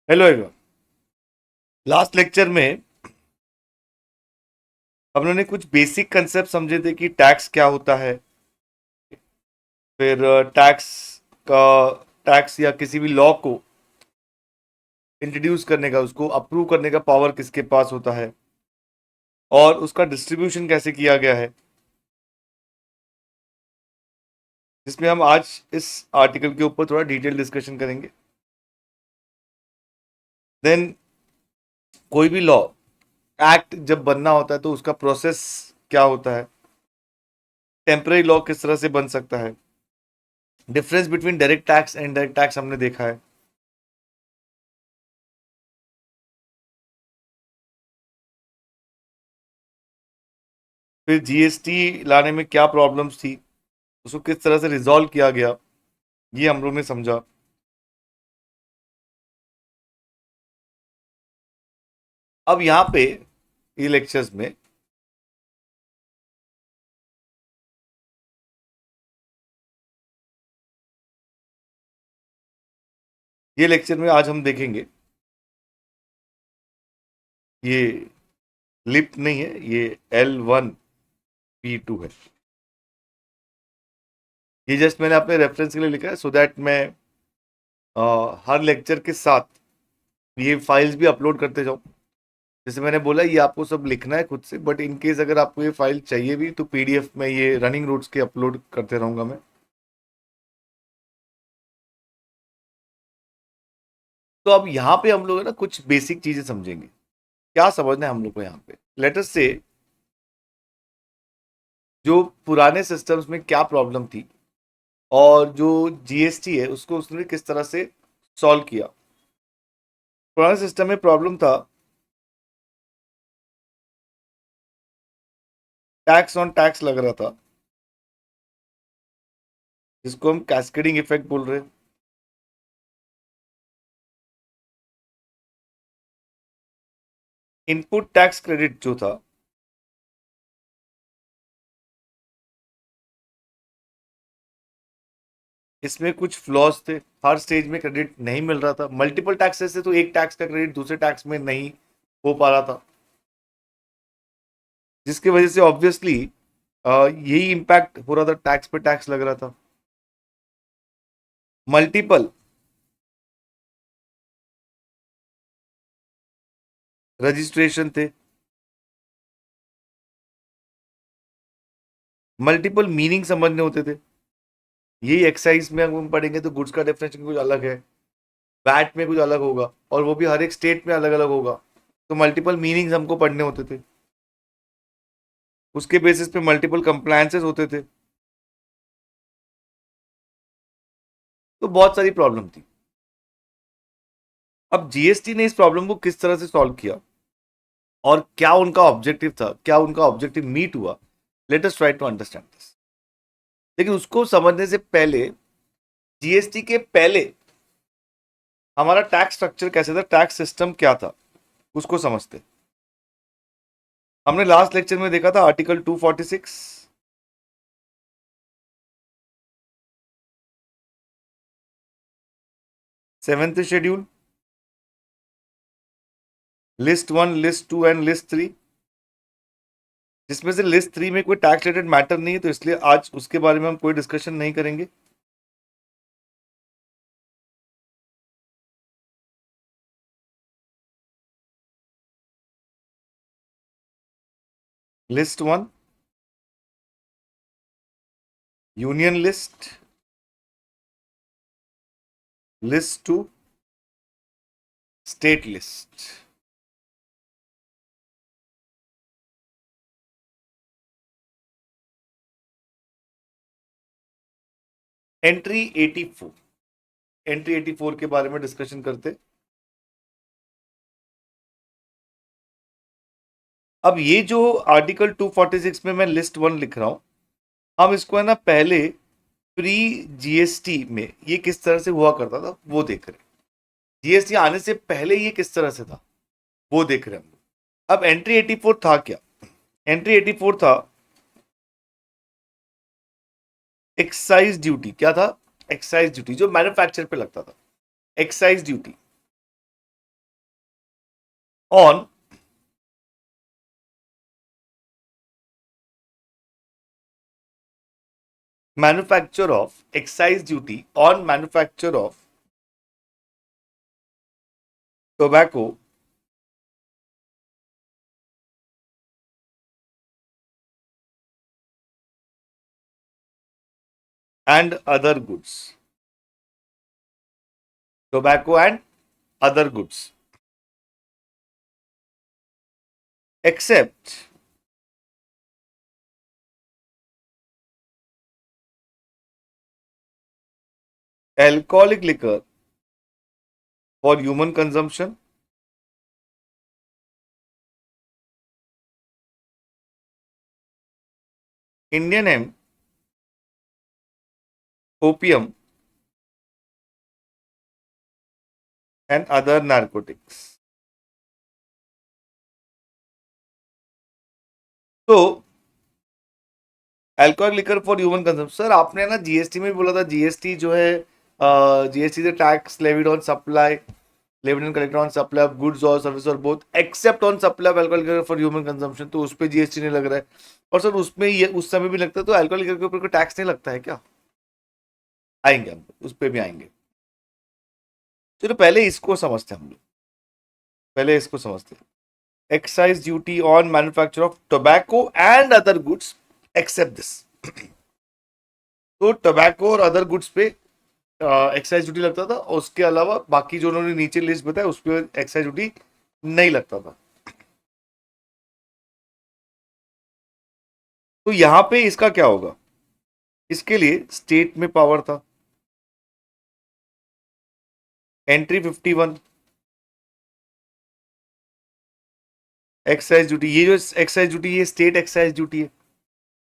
Hello everyone. Last lecture में हम लोगों ने कुछ बेसिक कंसेप्ट समझे थे कि टैक्स क्या होता है। फिर टैक्स का टैक्स या किसी भी लॉ को इंट्रोड्यूस करने का, उसको अप्रूव करने का पावर किसके पास होता है और उसका डिस्ट्रीब्यूशन कैसे किया गया है, जिसमें हम आज इस आर्टिकल के ऊपर थोड़ा डिटेल डिस्कशन करेंगे। देन कोई भी लॉ एक्ट जब बनना होता है तो उसका प्रोसेस क्या होता है, टेम्पररी लॉ किस तरह से बन सकता है, difference between direct tax and indirect tax हमने देखा है। फिर जीएसटी लाने में क्या प्रॉब्लम्स थी, उसको किस तरह से रिजॉल्व किया गया, ये हम लोग ने समझा। अब यहाँ पे ये लेक्चर्स में ये लेक्चर में आज हम देखेंगे, ये लिप नहीं है, ये L1P2 है। ये जस्ट मैंने अपने रेफरेंस के लिए लिखा है सो दैट मैं हर लेक्चर के साथ ये फाइल्स भी अपलोड करते जाऊं। जैसे मैंने बोला, ये आपको सब लिखना है खुद से, बट इन केस अगर आपको ये फाइल चाहिए भी तो पीडीएफ में ये रनिंग नोट्स के अपलोड करते रहूंगा मैं। तो अब यहाँ पे हम लोग है ना कुछ बेसिक चीजें समझेंगे। क्या समझना है हम लोग को यहाँ पे, लेट अस से जो पुराने सिस्टम्स में क्या प्रॉब्लम थी और जो जीएसटी है उसको उसने किस तरह से सॉल्व किया। पुराने सिस्टम में प्रॉब्लम था, टैक्स ऑन टैक्स लग रहा था, जिसको हम कैस्केडिंग इफेक्ट बोल रहे हैं। इनपुट टैक्स क्रेडिट जो था, इसमें कुछ फ्लॉज थे। हर स्टेज में क्रेडिट नहीं मिल रहा था, मल्टीपल टैक्सेस से तो एक टैक्स का क्रेडिट दूसरे टैक्स में नहीं हो पा रहा था, जिसकी वजह से ऑब्वियसली यही इंपैक्ट हो रहा था, टैक्स पे टैक्स लग रहा था। मल्टीपल रजिस्ट्रेशन थे, मल्टीपल मीनिंग समझने होते थे। यही एक्साइज में हम पढ़ेंगे तो गुड्स का डेफिनेशन कुछ अलग है, वैट में कुछ अलग होगा, और वो भी हर एक स्टेट में अलग अलग होगा। तो मल्टीपल मीनिंग्स हमको पढ़ने होते थे, उसके बेसिस पे मल्टीपल कंप्लायंसेस होते थे। तो बहुत सारी प्रॉब्लम थी। अब जीएसटी ने इस प्रॉब्लम को किस तरह से सॉल्व किया और क्या उनका ऑब्जेक्टिव था, क्या उनका ऑब्जेक्टिव मीट हुआ, let us try to understand this. लेकिन उसको समझने से पहले, जीएसटी के पहले हमारा टैक्स स्ट्रक्चर कैसे था, टैक्स सिस्टम क्या था, उसको समझते। हमने लास्ट लेक्चर में देखा था article 246, seventh schedule, list 1, list 2 and list 3, जिसमें से लिस्ट 3 में कोई टैक्स रिलेटेड मैटर नहीं है, तो इसलिए आज उसके बारे में हम कोई डिस्कशन नहीं करेंगे। List 1 union list, list 2 state list. Entry 84 के बारे में डिस्कशन करते। अब ये जो आर्टिकल 246 में मैं लिस्ट 1 लिख रहा हूं, हम इसको है ना पहले प्री जीएसटी में ये किस तरह से हुआ करता था वो देख रहे हैं। जीएसटी आने से पहले ये किस तरह से था वो देख रहे हैं हम लोग। अब एंट्री 84 था क्या, एंट्री 84 था एक्साइज ड्यूटी। क्या था? एक्साइज ड्यूटी जो मैन्युफैक्चर पे लगता था, excise duty. on manufacture of excise duty on manufacture of tobacco and other goods. Tobacco and other goods. Except alcoholic liquor for human consumption, Indian hemp, opium, and other narcotics. तो alcohol liquor for human consumption, sir आपने ना GST में भी बोला था, GST जो है GST से tax levied on supply, levied and collected on supply of goods और सर्विस और both except on supply of alcohol liquor for human consumption, तो उस पर जीएसटी नहीं लग रहा है। और सर उसमें ये उस समय भी लगता है, तो अल्कोहल लिकर के ऊपर कोई टैक्स नहीं लगता है क्या? आएंगे हम उस पर भी आएंगे। चलो पहले इसको समझते हैं हम लोग, पहले इसको समझते हैं। Excise duty on manufacture of tobacco and other goods except this. तो टोबैको और अदर गुड्स पे एक्साइज ड्यूटी लगता था, उसके अलावा बाकी जो उन्होंने नीचे लिस्ट बताया उस पर एक्साइज ड्यूटी नहीं लगता था। तो यहां पे इसका क्या होगा? इसके लिए स्टेट में पावर था, एंट्री 51 एक्साइज ड्यूटी, ये जो एक्साइज ड्यूटी ये स्टेट एक्साइज ड्यूटी है।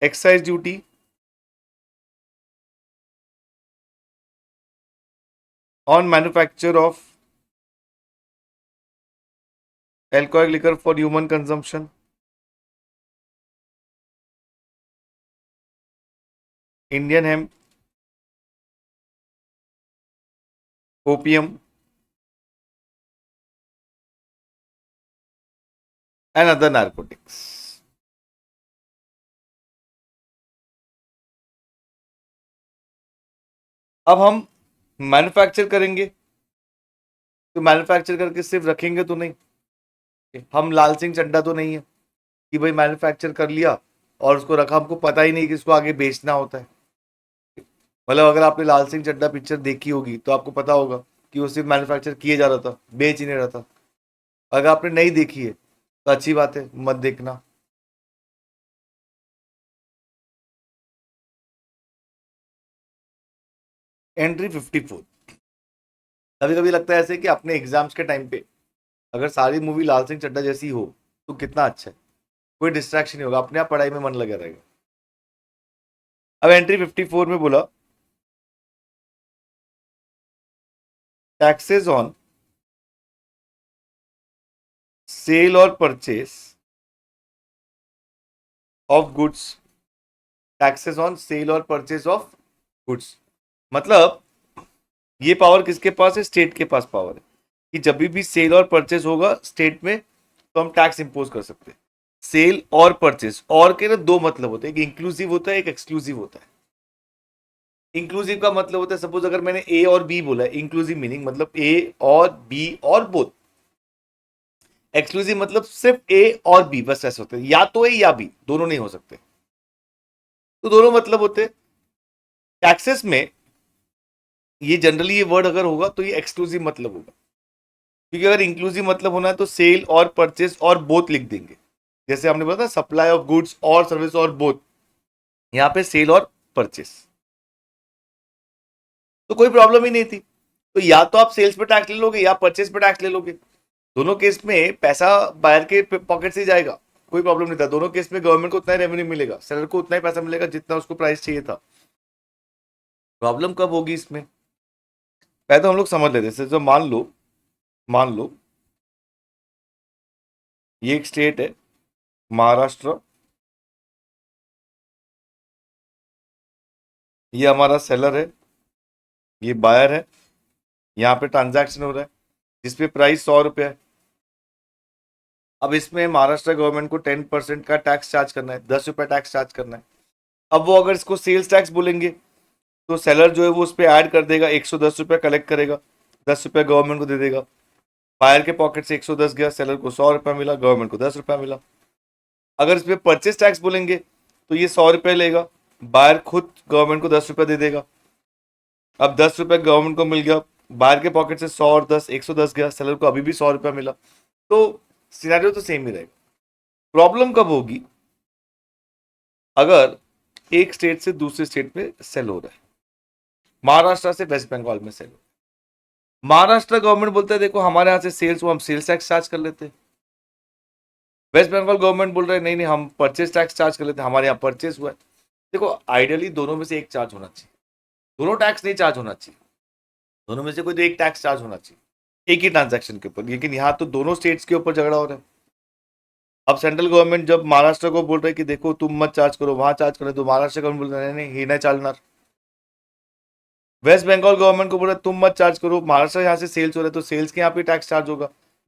Excise duty on manufacture of alcoholic liquor for human consumption, Indian hemp, opium, and other narcotics. अब हम मैन्युफैक्चर करेंगे, तो मैन्युफैक्चर करके सिर्फ रखेंगे तो नहीं, हम लाल सिंह चड्ढा तो नहीं है कि भाई मैन्युफैक्चर कर लिया और उसको रखा, हमको पता ही नहीं कि इसको आगे बेचना होता है। मतलब अगर आपने लाल सिंह चड्ढा पिक्चर देखी होगी तो आपको पता होगा कि वो सिर्फ मैन्युफैक्चर किए जा रहा था, बेच ही नहीं रहा था। अगर आपने नहीं देखी है तो अच्छी बात है, मत देखना। एंट्री 54। कभी कभी लगता है ऐसे कि अपने एग्जाम्स के टाइम पे अगर सारी मूवी लाल सिंह चड्ढा जैसी हो तो कितना अच्छा है, कोई डिस्ट्रैक्शन नहीं होगा, अपने आप पढ़ाई में मन लगा रहेगा। अब एंट्री 54 में बोला टैक्सेस ऑन सेल और purchase of goods, taxes on sale और परचेस ऑफ गुड्स, मतलब ये पावर किसके पास है? स्टेट के पास पावर है कि जब भी सेल और परचेस होगा स्टेट में तो हम टैक्स इंपोज कर सकते हैं। सेल और परचेस, और के ना दो मतलब होते हैं, एक इंक्लूसिव होता है, एक एक्सक्लूसिव होता है। इंक्लूसिव का मतलब होता है, सपोज अगर मैंने ए और बी बोला है, इंक्लूसिव मीनिंग मतलब ए और बी और बोथ। एक्सक्लूसिव मतलब सिर्फ ए और बी, बस ऐसे होते हैं, या तो ए या बी, दोनों नहीं हो सकते। तो दोनों मतलब होते हैं। टैक्सेस में ये जनरली ये वर्ड अगर होगा तो ये एक्सक्लूसिव मतलब होगा, क्योंकि अगर इंक्लूसिव मतलब होना है तो सेल और परचेस और बोथ लिख देंगे। जैसे हमने बोला था सप्लाई ऑफ गुड्स और सर्विस और बोथ, यहां पे सेल और परचेस, तो कोई प्रॉब्लम ही नहीं थी। तो या तो आप सेल्स पे टैक्स ले लोगे या परचेस पे टैक्स ले लोगे, दोनों केस में पैसा बायर के पॉकेट से जाएगा, कोई प्रॉब्लम नहीं था। दोनों केस में गवर्नमेंट को उतना ही रेवेन्यू मिलेगा, सेलर को उतना ही पैसा मिलेगा जितना उसको प्राइस चाहिए था। प्रॉब्लम कब होगी इसमें? पहले तो हम लोग समझ लेते हैं। जो मान लो ये एक स्टेट है महाराष्ट्र, ये हमारा सेलर है, ये बायर है, यहाँ पे ट्रांजैक्शन हो रहा है जिसपे प्राइस 100 रुपये है। अब इसमें महाराष्ट्र गवर्नमेंट को 10% का टैक्स चार्ज करना है, 10 रुपये टैक्स चार्ज करना है। अब वो अगर इसको सेल्स टैक्स बोलेंगे तो सेलर जो है वो उस पर ऐड कर देगा, 110 रुपये कलेक्ट करेगा, 10 रुपये गवर्नमेंट को दे देगा। बायर के पॉकेट से 110 गया, सेलर को 100 रुपया मिला, गवर्नमेंट को 10 रुपया मिला। अगर इस पर परचेस टैक्स बोलेंगे तो ये 100 रुपये लेगा, बायर खुद गवर्नमेंट को 10 रुपया दे देगा। अब 10 रुपये गवर्नमेंट को मिल गया, बायर के पॉकेट से 100 और 10 110 गया, सेलर को अभी भी 100 रुपया मिला। तो सिनेरियो तो सेम ही रहेगा। प्रॉब्लम कब होगी? अगर एक स्टेट से दूसरे स्टेट में सेल हो रहा है, महाराष्ट्र से वेस्ट बंगाल में सेल हो, महाराष्ट्र गवर्नमेंट बोलता है देखो हमारे यहाँ से सेल्स हुआ, हम सेल्स टैक्स चार्ज कर लेते हैं। वेस्ट बंगाल गवर्नमेंट बोल रहे हैं नहीं नहीं हम परचेज टैक्स चार्ज कर लेते हैं, हमारे यहाँ परचेज हुआ है। देखो आइडियली दोनों में से एक चार्ज होना चाहिए, दोनों टैक्स नहीं चार्ज होना चाहिए, दोनों में से कोई तो एक टैक्स चार्ज होना चाहिए एक ही ट्रांजैक्शन के ऊपर। लेकिन यहाँ तो दोनों स्टेट्स के ऊपर झगड़ा हो रहा है। अब सेंट्रल गवर्नमेंट जब महाराष्ट्र को बोल रहे हैं कि देखो तुम मत चार्ज करो, वहां चार्ज करो, तो महाराष्ट्र गवर्नमेंट बोल रहे हैं नहीं नहीं चालना। वेस्ट बंगाल गवर्नमेंट को बोल रहे तुम मत चार्ज करो, महाराष्ट्र यहाँ से सेल्स हो रहा है तो सेल्स के यहाँ पे टैक्स चार्ज होगा।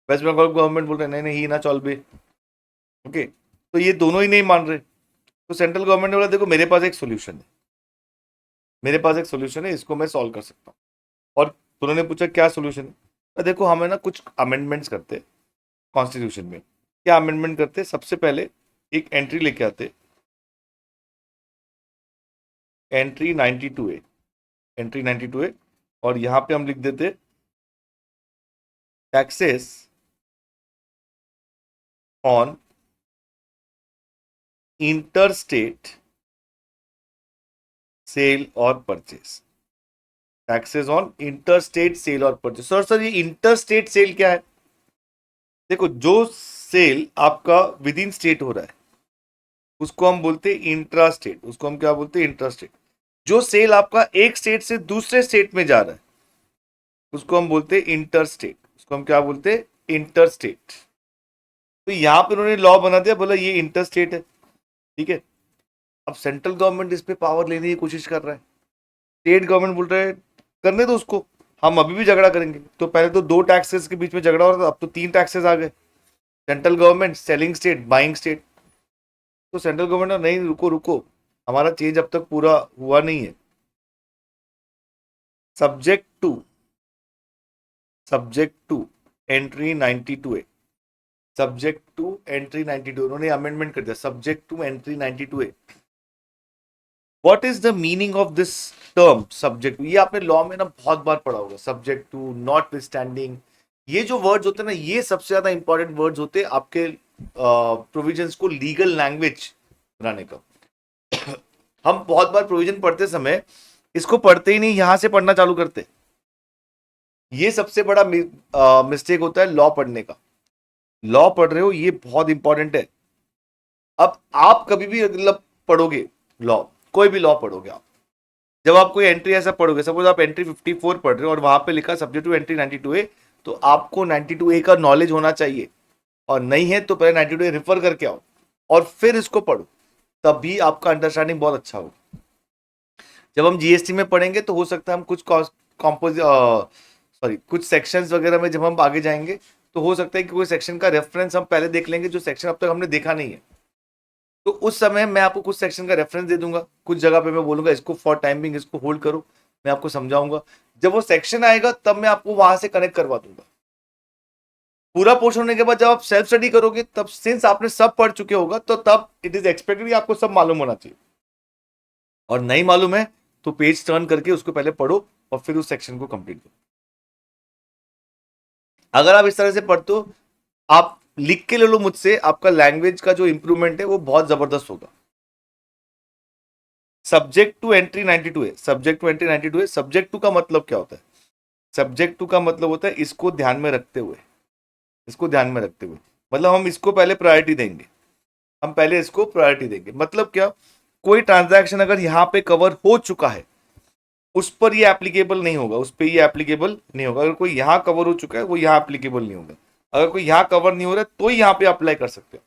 वेस्ट बंगाल गवर्नमेंट बोल रहे नहीं नहीं ही ना चल बे। ओके, तो ये दोनों ही नहीं मान रहे। तो सेंट्रल गवर्नमेंट ने बोला देखो मेरे पास एक सोल्यूशन है, मेरे पास एक सोल्यूशन है, इसको मैं सॉल्व कर सकता हूँ। और उन्होंने पूछा क्या सोल्यूशन है? तो देखो हमें ना कुछ अमेंडमेंट्स करते कॉन्स्टिट्यूशन में। क्या अमेंडमेंट करते? सबसे पहले एक एंट्री लेके आते, एंट्री 92A, एंट्री 92A, और यहां पे हम लिख देते टैक्सेस ऑन इंटरस्टेट सेल और purchase, taxes on interstate sale और परचेस। सर ये इंटरस्टेट सेल क्या है? देखो जो सेल आपका विद इन स्टेट हो रहा है उसको हम बोलते हैं इंट्रा स्टेट, उसको हम क्या बोलते हैं? Intra state. जो सेल आपका एक स्टेट से दूसरे स्टेट में जा रहा है उसको हम बोलते हैं इंटर स्टेट, उसको हम क्या बोलते हैं? Inter state. तो यहां पर उन्होंने लॉ बना दिया, बोला ये इंटर स्टेट है, ठीक है। अब सेंट्रल गवर्नमेंट इस पे पावर लेने की कोशिश कर रहा है, स्टेट गवर्नमेंट बोल रहे हैं करने दो उसको, हम अभी भी झगड़ा करेंगे। तो पहले तो 2 टैक्सेस के बीच में झगड़ा हो रहा था, अब तो 3 टैक्सेस आ गए। Central government, selling state, buying state. तो सेंट्रल गवर्नमेंट नहीं रुको रुको, हमारा चेंज अब तक पूरा हुआ नहीं है। Subject to entry 92A, subject to entry 92, उन्होंने अमेंडमेंट कर दिया, subject to entry 92A। What is the meaning of this term subject? ये आपने लॉ में ना बहुत बार पढ़ा होगा, सब्जेक्ट टू, नॉट विथस्टैंडिंग। ये जो वर्ड्स होते हैं ना, ये सबसे ज्यादा इंपॉर्टेंट वर्ड्स होते हैं आपके प्रोविजंस को लीगल लैंग्वेज बनाने का। हम बहुत बार प्रोविजन पढ़ते समय इसको पढ़ते ही नहीं, यहां से पढ़ना चालू करते। ये सबसे बड़ा मिस्टेक होता है लॉ पढ़ने का। लॉ पढ़ रहे हो ये बहुत इंपॉर्टेंट है। अब आप कभी भी मतलब पढ़ोगे लॉ, कोई भी लॉ पढ़ोगे आप, जब आप कोई एंट्री ऐसा पढ़ोगे, सपोज आप एंट्री 54 पढ़ रहे हो और वहां पे लिखा सब्जेक्ट टू एंट्री 92A, तो आपको 92A का नॉलेज होना चाहिए, और नहीं है तो पहले 92A रेफर करके आओ और फिर इसको पढ़ो, तभी आपका अंडरस्टैंडिंग बहुत अच्छा होगा। जब हम जीएसटी में पढ़ेंगे तो हो सकता है हम कुछ कुछ सेक्शंस वगैरह में जब हम आगे जाएंगे तो हो सकता है कि कोई सेक्शन का रेफरेंस हम पहले देख लेंगे जो सेक्शन अब तक हमने देखा नहीं है। तो उस समय मैं आपको कुछ सेक्शन का रेफरेंस दे दूंगा, कुछ जगह पे मैं बोलूंगा इसको फॉर टाइमिंग इसको होल्ड करो, मैं आपको समझाऊंगा। जब वो सेक्शन आएगा तब मैं आपको वहां से कनेक्ट करवा दूंगा। पूरा पोर्शन होने के बाद जब आप सेल्फ स्टडी करोगे तब सिंस आपने सब पढ़ चुके होगा तो तब इट इज एक्सपेक्टेड आपको सब मालूम होना चाहिए। और नहीं मालूम है तो पेज टर्न करके उसको पहले पढ़ो और फिर उस सेक्शन को कंप्लीट करो। अगर आप इस तरह से पढ़ते हो, आप लिख के ले लो मुझसे, आपका लैंग्वेज का जो इंप्रूवमेंट है वो बहुत जबरदस्त होगा। Subject to entry 92A, subject to entry 92A। Subject to का मतलब क्या होता है? सब्जेक्ट टू का मतलब होता है इसको ध्यान में रखते हुए, इसको ध्यान में रखते हुए, मतलब हम इसको पहले प्रायोरिटी देंगे, हम पहले इसको प्रायोरिटी देंगे। मतलब क्या? कोई ट्रांजैक्शन अगर यहाँ पे कवर हो चुका है उस पर ये एप्लीकेबल नहीं होगा, उस पर ये एप्लीकेबल नहीं होगा। अगर कोई यहाँ कवर हो चुका है वो यहाँ एप्लीकेबल नहीं होगा। अगर कोई यहाँ कवर नहीं हो रहा है तो यहाँ पे अप्लाई कर सकते हो।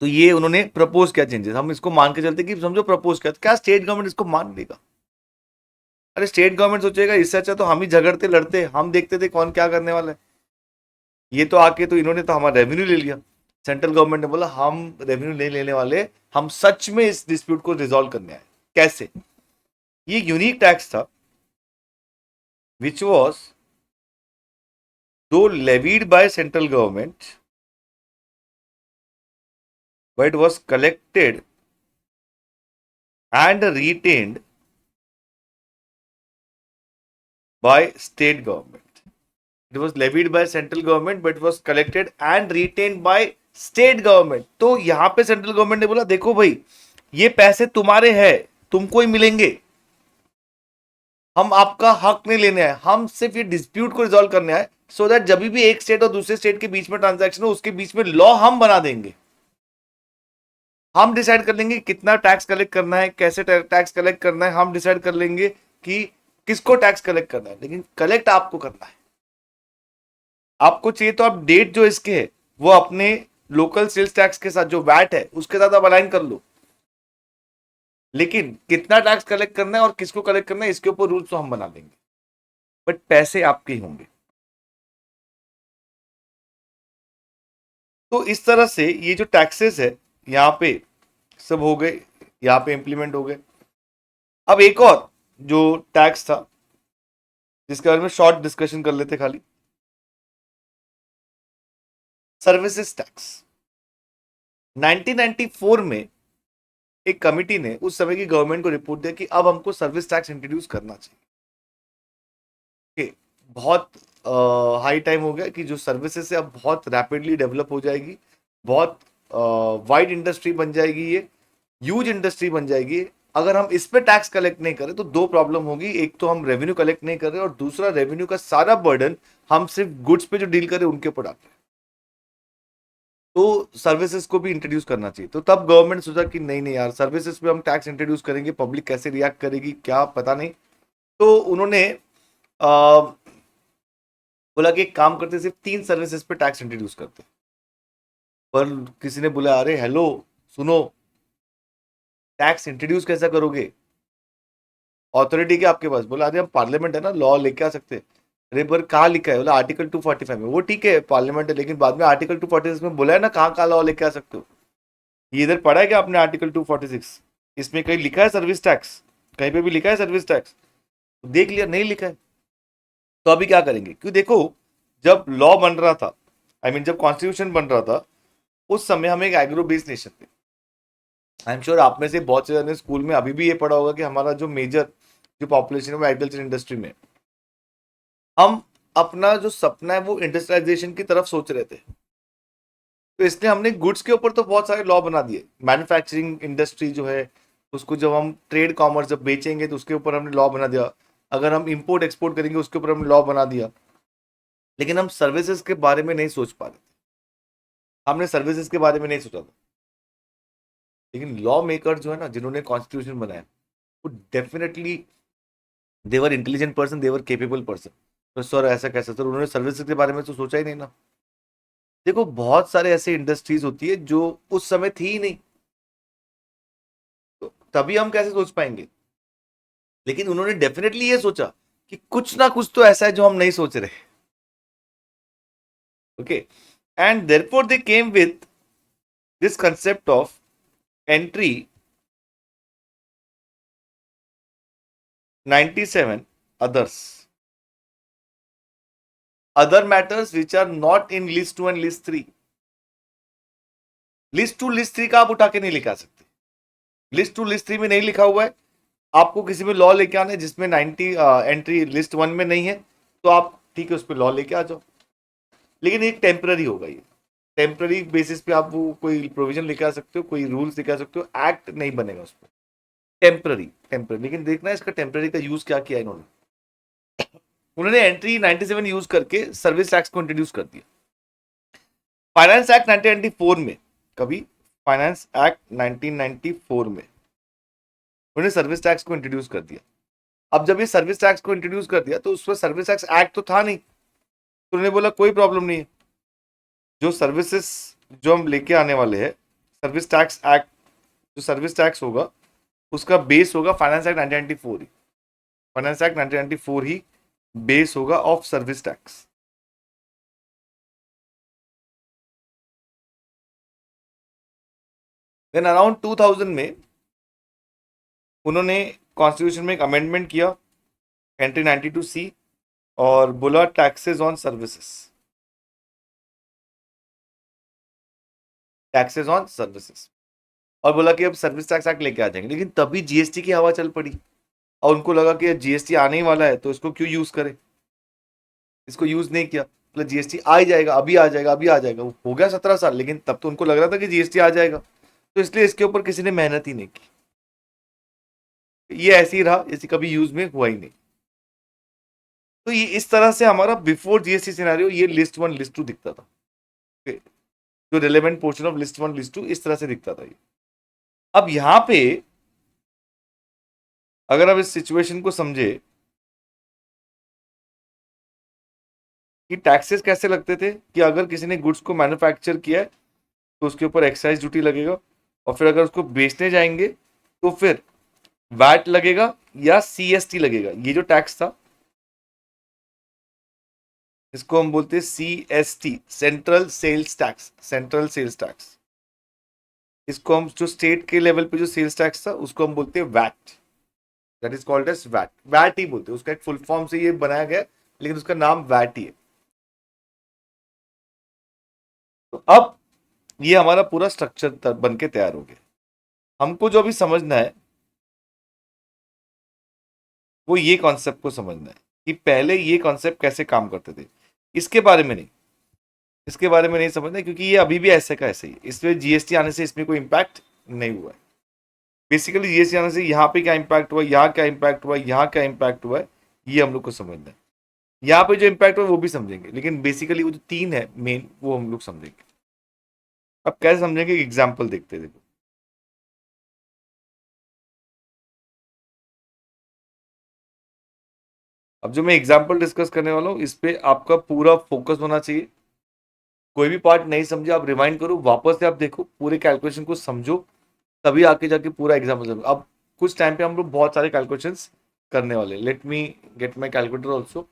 तो ये उन्होंने प्रपोज किया चेंजेस, हम इसको मान के चलते कि समझो प्रपोज किया, तो क्या स्टेट गवर्नमेंट इसको मान लेगा? अरे स्टेट गवर्नमेंट सोचेगा इससे अच्छा तो हम ही झगड़ते लड़ते, हम देखते थे कौन क्या करने वाला है। ये तो आके तो इन्होंने तो हमारा रेवेन्यू ले लिया। सेंट्रल गवर्नमेंट ने बोला हम रेवेन्यू नहीं लेने वाले, हम सच में इस डिस्प्यूट को रिजॉल्व करने आए। कैसे? ये यूनिक टैक्स था which was to levied by central government but it was collected and retained by state government. It was levied by central government but it was collected and retained by state government. तो यहां पे central government ने बोला देखो भाई ये पैसे तुम्हारे हैं, तुमको ही मिलेंगे, हम आपका हक नहीं लेने आए, हम सिर्फ ये डिस्प्यूट को रिजॉल्व करने आए, सो दैट जब भी एक स्टेट और दूसरे स्टेट के बीच में ट्रांजैक्शन हो उसके बीच में लॉ हम बना देंगे। हम डिसाइड कर लेंगे कितना टैक्स कलेक्ट करना है, कैसे टैक्स कलेक्ट करना है, हम डिसाइड कर लेंगे कि किसको टैक्स कलेक्ट करना है, लेकिन कलेक्ट आपको करना है। आपको चाहिए तो आप डेट जो इसके है वो अपने लोकल सेल्स टैक्स के साथ जो वैट है उसके साथ आप अलाइन कर लो, लेकिन कितना टैक्स कलेक्ट करना है और किसको कलेक्ट करना है इसके ऊपर रूल्स तो हम बना देंगे, बट पैसे आपके ही होंगे। तो इस तरह से ये जो टैक्सेस है यहाँ पे सब हो गए, यहाँ पे इंप्लीमेंट हो गए। अब एक और जो टैक्स था जिसके बारे में शॉर्ट डिस्कशन कर लेते खाली, सर्विसेज टैक्स। 1994 में एक कमिटी ने उस समय की गवर्नमेंट को रिपोर्ट दिया कि अब हमको सर्विस टैक्स इंट्रोड्यूस करना चाहिए। बहुत हाई टाइम हो गया कि जो सर्विसेज है अब बहुत रैपिडली डेवलप हो जाएगी, बहुत वाइड इंडस्ट्री बन जाएगी, ये ह्यूज इंडस्ट्री बन जाएगी। अगर हम इस पे टैक्स कलेक्ट नहीं करें तो दो प्रॉब्लम होगी, एक तो हम रेवेन्यू कलेक्ट नहीं कर रहे और दूसरा रेवेन्यू का सारा बर्डन हम सिर्फ गुड्स पे जो डील करें उनके ऊपर आते हैं। तो सर्विसेज को भी इंट्रोड्यूस करना चाहिए। तो तब गवर्नमेंट सोचा कि नहीं नहीं यार, सर्विसेज पे हम टैक्स इंट्रोड्यूस करेंगे, पब्लिक कैसे रिएक्ट करेगी क्या पता नहीं। तो उन्होंने बोला कि एक काम करते, सिर्फ 3 सर्विसेज पे टैक्स इंट्रोड्यूस करते। पर किसी ने बोला अरे हेलो सुनो, टैक्स इंट्रोड्यूस कैसा करोगे, अथॉरिटी क्या आपके पास? बोला अरे हम पार्लियामेंट है ना, लॉ लेके आ सकते। अरे पर कहाँ लिखा है? बोला आर्टिकल 245 में। वो ठीक है पार्लियामेंट है, लेकिन बाद में आर्टिकल 246 में बोला है ना कहाँ कहाँ लॉ लेके आ सकते हो। ये इधर पढ़ा है क्या आपने आर्टिकल 246? इसमें कहीं लिखा है सर्विस टैक्स? कहीं पे भी लिखा है सर्विस टैक्स? देख लिया नहीं लिखा है। तो अभी क्या करेंगे? क्यों देखो, जब लॉ बन रहा था, आई मीन जब कॉन्स्टिट्यूशन बन रहा था, उस समय हम एक एग्रो बेस्ड नेशन थे। आई एम श्योर आप में से बहुत से स्कूल में अभी भी ये पढ़ा होगा कि हमारा जो मेजर जो पॉपुलेशन है वो एग्रीकल्चर इंडस्ट्री में। हम अपना जो सपना है वो इंडस्ट्रियलाइजेशन की तरफ सोच रहे थे, तो इसलिए हमने गुड्स के ऊपर तो बहुत सारे लॉ बना दिए। मैन्युफैक्चरिंग इंडस्ट्री जो है उसको जब हम ट्रेड कॉमर्स जब बेचेंगे तो उसके ऊपर हमने लॉ बना दिया, अगर हम इंपोर्ट एक्सपोर्ट करेंगे उसके ऊपर हमने लॉ बना दिया। लेकिन हम सर्विसेज के बारे में नहीं सोच पा रहे थे, हमने सर्विसेज के बारे में नहीं सोचा था। लेकिन लॉ मेकर जो है ना, जिन्होंने कॉन्स्टिट्यूशन बनाया, वो डेफिनेटली देवर इंटेलिजेंट पर्सन, देवर केपेबल पर्सन। तो सर ऐसा कैसा? सर उन्होंने सर्विसेज के बारे में तो सोचा ही नहीं ना। देखो बहुत सारे ऐसे इंडस्ट्रीज होती है जो उस समय थी ही नहीं, तो तभी हम कैसे सोच पाएंगे। लेकिन उन्होंने डेफिनेटली ये सोचा कि कुछ ना कुछ तो ऐसा है जो हम नहीं सोच रहे। Okay, and therefore they came with this concept of entry 97 others, other matters which are not in list 2 and list 3। List 2 list 3 का आप उठा के नहीं लिखा सकते, लिस्ट 2 लिस्ट 3 में नहीं लिखा हुआ है। आपको किसी में लॉ लेके आना है जिसमें 90 एंट्री लिस्ट 1 में नहीं है, तो आप ठीक है उस पर लॉ लेके आ जाओ। लेकिन एक टेम्पररी होगा, ये टेम्पररी बेसिस पे आप वो कोई प्रोविजन लेके आ सकते हो, कोई रूल्स लेके आ सकते हो, एक्ट नहीं बनेगा उस पर। टेम्पररी टेम्पररी, लेकिन देखना है इसका टेम्पररी का यूज क्या किया इन्होंने। उन्होंने एंट्री 97 यूज करके सर्विस टैक्स को इंट्रोड्यूस कर दिया। फाइनेंस एक्ट 1994 में, कभी फाइनेंस एक्ट 1994 में उन्होंने सर्विस टैक्स को इंट्रोड्यूस कर दिया। अब जब ये सर्विस टैक्स को इंट्रोड्यूस कर दिया तो उसमें सर्विस टैक्स एक्ट तो था नहीं, तो उन्होंने बोला कोई प्रॉब्लम नहीं है, जो सर्विसेज जो हम लेके आने वाले हैं, सर्विस टैक्स एक्ट जो सर्विस टैक्स होगा उसका बेस होगा फाइनेंस एक्ट 1994 ही। फाइनेंस एक्ट 1994 ही बेस होगा of service tax. Then around 2000 में उन्होंने कॉन्स्टिट्यूशन में एक अमेंडमेंट किया, एंट्री 92C, और बोला taxes on services, taxes on services, और बोला कि अब सर्विस टैक्स एक्ट लेके आ जाएंगे। लेकिन तभी जीएसटी की हवा चल पड़ी और उनको लगा कि जीएसटी आने ही वाला है तो इसको क्यों यूज करें, इसको यूज नहीं किया, मतलब जीएसटी आ ही जाएगा, अभी आ जाएगा, अभी आ जाएगा। वो हो गया 17 साल, लेकिन तब तो उनको लग रहा था कि जीएसटी आ जाएगा, तो इसलिए इसके ऊपर किसी ने मेहनत ही नहीं की, ये ऐसे ही रहा, जैसे कभी यूज में हुआ ही नहीं। तो ये इस तरह से हमारा बिफोर जीएसटी सिनेरियो ये लिस्ट 1 लिस्ट 2 दिखता था, जो relevant portion of list 1 list 2 इस तरह से दिखता था ये। अब यहां पे अगर आप इस सिचुएशन को समझे कि टैक्सेस कैसे लगते थे, कि अगर किसी ने गुड्स को मैन्युफैक्चर किया है तो उसके ऊपर एक्साइज ड्यूटी लगेगा, और फिर अगर उसको बेचने जाएंगे तो फिर वैट लगेगा या सीएसटी लगेगा। ये जो टैक्स था इसको हम बोलते हैं CST, central sales tax, central sales tax. इसको हम जो स्टेट के लेवल पे जो सेल्स टैक्स था उसको हम बोलते हैं VAT, that is called as VAT, VAT ही बोलते हैं, उसका एक फुल फॉर्म से ये बनाया गया लेकिन उसका नाम वैट ही है। तो अब ये हमारा पूरा स्ट्रक्चर बन के तैयार हो गया। हमको जो अभी समझना है वो ये कॉन्सेप्ट को समझना है कि पहले ये कॉन्सेप्ट कैसे काम करते थे, इसके बारे में नहीं, इसके बारे में नहीं समझना, क्योंकि ये अभी भी ऐसे का ऐसे ही, इसमें जीएसटी आने से इसमें कोई इम्पैक्ट नहीं हुआ है। बेसिकली जीएसटी आने से यहाँ पे क्या इम्पैक्ट हुआ, यहाँ क्या इम्पैक्ट हुआ, यहाँ क्या इम्पैक्ट हुआ है, ये हम लोग को समझना है। यहाँ पे जो इम्पैक्ट हुआ वो भी समझेंगे, लेकिन बेसिकली वो जो 3 है मेन वो हम लोग समझेंगे। अब कैसे समझेंगे, एग्जाम्पल देखते देखो। अब जो मैं एग्जाम्पल डिस्कस करने वाला हूँ इस पे आपका पूरा फोकस होना चाहिए। कोई भी पार्ट नहीं समझे आप रिमाइंड करो, वापस से आप देखो, पूरे कैलकुलेशन को समझो, तभी आके जाके पूरा एग्जाम्पल समझो। अब कुछ टाइम पे हम लोग बहुत सारे कैलकुलेशंस करने वाले। Let me get my calculator also.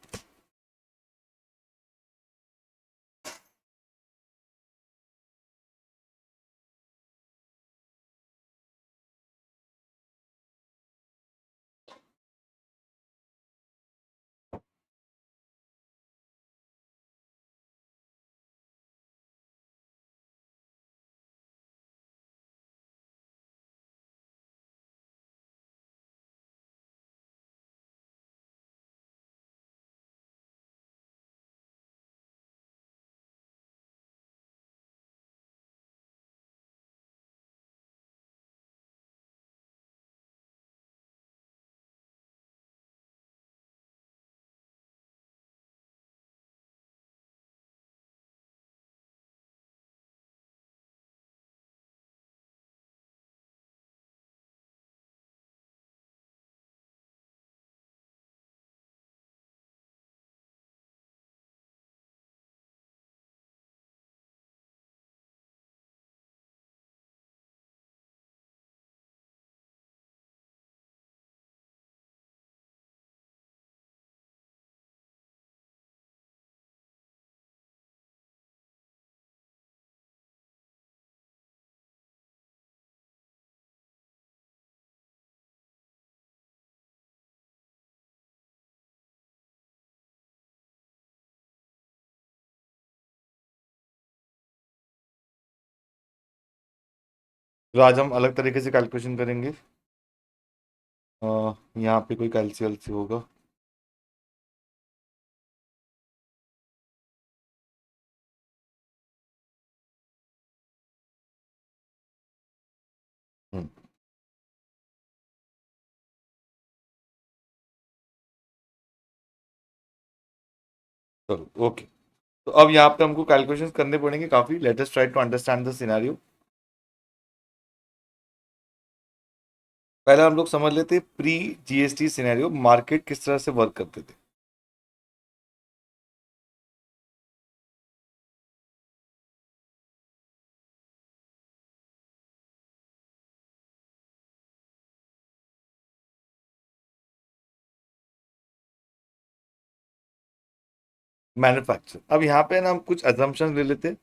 तो आज हम अलग तरीके से कैलकुलेशन करेंगे। यहाँ पे कोई कैलसी होगा। हम्म, चलो ओके। तो अब यहाँ पे हमको कैलकुलेशंस करने पड़ेंगे काफी। Let us try to understand the scenario. पहले हम लोग समझ लेते प्री जीएसटी सिनेरियो, मार्केट किस तरह से वर्क करते थे। मैन्युफैक्चर, अब यहाँ पे ना हम कुछ अजम्पशन ले लेते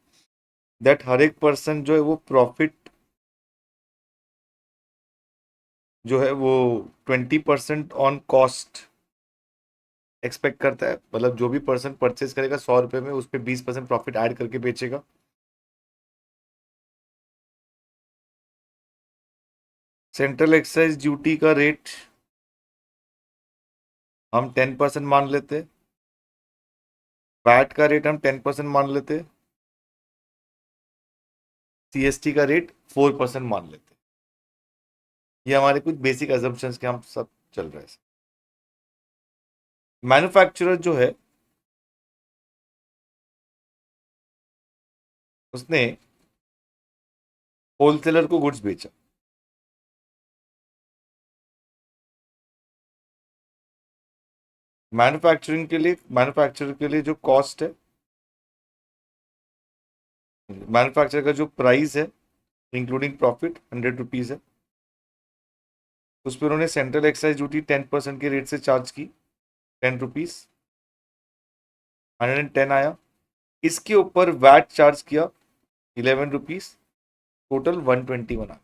दैट हर एक पर्सन जो है वो प्रॉफिट जो है वो 20% ऑन कॉस्ट एक्सपेक्ट करता है, मतलब जो भी पर्सन परचेज करेगा 100 रुपए में उस पर 20% प्रॉफिट ऐड करके बेचेगा। सेंट्रल एक्साइज ड्यूटी का रेट हम 10% मान लेते, वैट का रेट हम 10% मान लेते, सीएसटी का रेट 4% मान लेते। ये हमारे कुछ बेसिक अजम्पशंस के हम सब चल रहे हैं। मैन्युफैक्चरर जो है उसने होलसेलर को गुड्स बेचा। मैन्युफैक्चरर के लिए जो कॉस्ट है, मैन्युफैक्चरर का जो प्राइस है इंक्लूडिंग प्रॉफिट 100 रुपीज है, उस पर उन्होंने सेंट्रल एक्साइज ड्यूटी 10% के रेट से चार्ज की, 10 रुपीज, 110 आया। इसके ऊपर वैट चार्ज किया 11 रुपीज, टोटल 121 आ।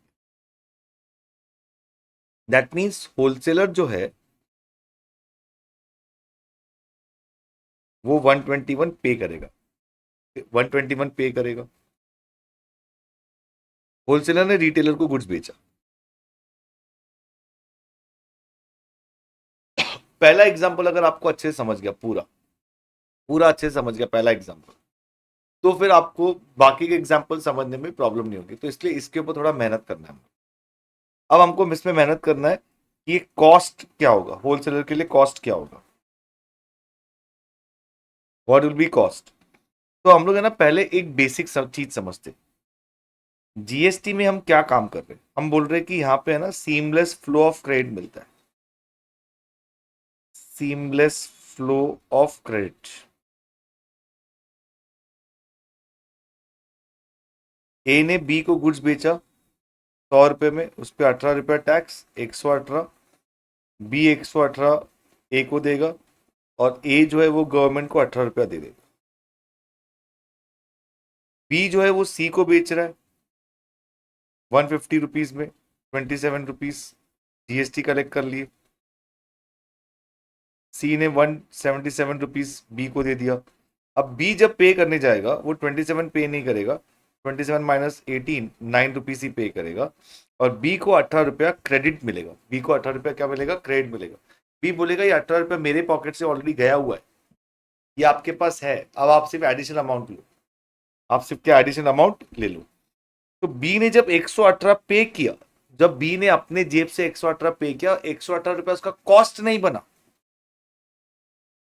दैट मीन्स होलसेलर जो है वो 121 पे करेगा, 121 पे करेगा। होलसेलर ने रिटेलर को गुड्स बेचा। पहला एग्जांपल अगर आपको अच्छे से समझ गया, पूरा पूरा अच्छे से समझ गया पहला एग्जांपल, तो फिर आपको बाकी के एग्जांपल समझने में प्रॉब्लम नहीं होगी। तो इसलिए इसके ऊपर थोड़ा मेहनत करना है। अब हमको इसमें मेहनत करना है कि कॉस्ट क्या होगा, होलसेलर के लिए कॉस्ट क्या होगा, व्हाट विल बी कॉस्ट। तो हम लोग है ना पहले एक बेसिक चीज समझते। जीएसटी में हम क्या काम कर रहे हैं, हम बोल रहे हैं कि यहाँ पे है ना सीमलेस फ्लो ऑफ क्रेडिट मिलता है, सीमलेस फ्लो ऑफ क्रेडिट। ए ने बी को गुड्स बेचा 100 रुपए में, उस पर 18 रुपया टैक्स, 118। बी 118 ए को देगा और ए जो है वो गवर्नमेंट को 18 रुपया दे देगा। बी जो है वो सी को बेच रहा है 150 रुपीज में, 27 रुपीज जीएसटी कलेक्ट कर लिए। सी ने 177 रुपीज बी को दे दिया। अब बी जब पे करने जाएगा वो 27 पे नहीं करेगा, 27 माइनस 18, 9 रुपीज ही पे करेगा। और बी को 18 रुपया क्रेडिट मिलेगा, बी को 18 रुपया क्या मिलेगा, क्रेडिट मिलेगा। बी बोलेगा ये 18 रुपया मेरे पॉकेट से ऑलरेडी गया हुआ है, ये आपके पास है, अब आप सिर्फ एडिशनल अमाउंट लो, आप सिर्फ क्या एडिशनल अमाउंट ले लो। तो बी ने जब 118 पे किया, जब बी ने अपने जेब से 118 पे किया, 118 रुपया उसका कॉस्ट नहीं बना,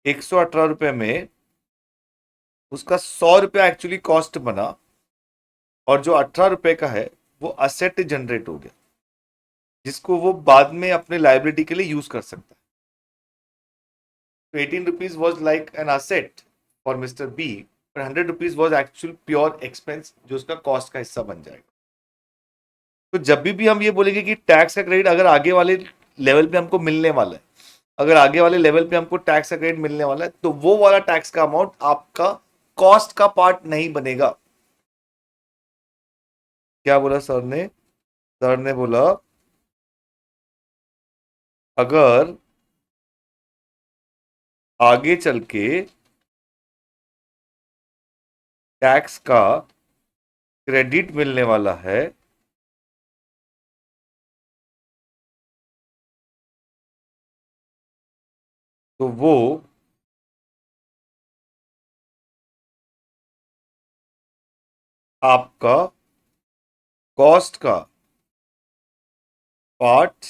118 रुपए में उसका 100 रुपया एक्चुअली कॉस्ट बना। और जो 18 रुपए का है वो असेट जनरेट हो गया, जिसको वो बाद में अपने लाइबिलिटी के लिए यूज कर सकता है। तो 18 rupees was like an asset for mister B, पर 100 rupees was actual pure expense जो उसका कॉस्ट का हिस्सा बन जाएगा। तो जब भी हम ये बोलेंगे कि टैक्स का क्रेडिट अगर आगे वाले लेवल पे हमको मिलने वाला है, अगर आगे वाले लेवल पे हमको टैक्स का क्रेडिट मिलने वाला है, तो वो वाला टैक्स का अमाउंट आपका कॉस्ट का पार्ट नहीं बनेगा। क्या बोला सर ने, सर ने बोला अगर आगे चल के टैक्स का क्रेडिट मिलने वाला है तो वो आपका कॉस्ट का पार्ट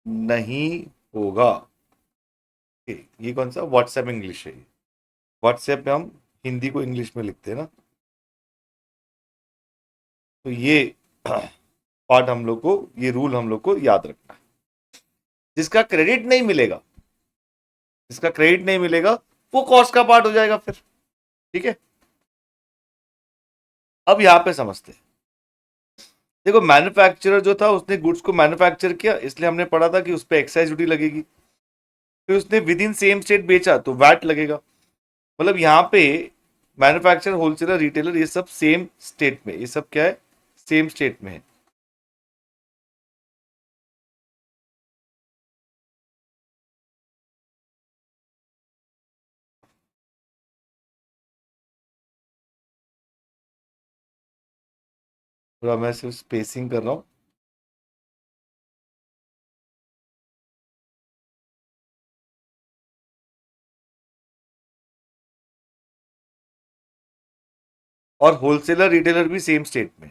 नहीं होगा। ये कौन सा व्हाट्सएप इंग्लिश है, व्हाट्सएप पे हम हिंदी को इंग्लिश में लिखते हैं ना, तो ये पार्ट हम लोग को, ये रूल हम लोग को याद रखना है। जिसका क्रेडिट नहीं मिलेगा, जिसका क्रेडिट नहीं मिलेगा वो कॉस्ट का पार्ट हो जाएगा फिर। ठीक है, अब यहां पे समझते हैं। देखो मैन्युफैक्चरर जो था उसने गुड्स को मैन्युफैक्चर किया, इसलिए हमने पढ़ा था कि उस पर एक्साइज ड्यूटी लगेगी। फिर उसने विद इन सेम स्टेट बेचा तो वैट लगेगा। मतलब यहाँ पे मैन्युफैक्चरर, होलसेलर, रिटेलर ये सब सेम स्टेट में, ये सब क्या है, सेम स्टेट में है। थोड़ा मैं सिर्फ स्पेसिंग कर रहा हूँ। और होलसेलर रिटेलर भी सेम स्टेट में।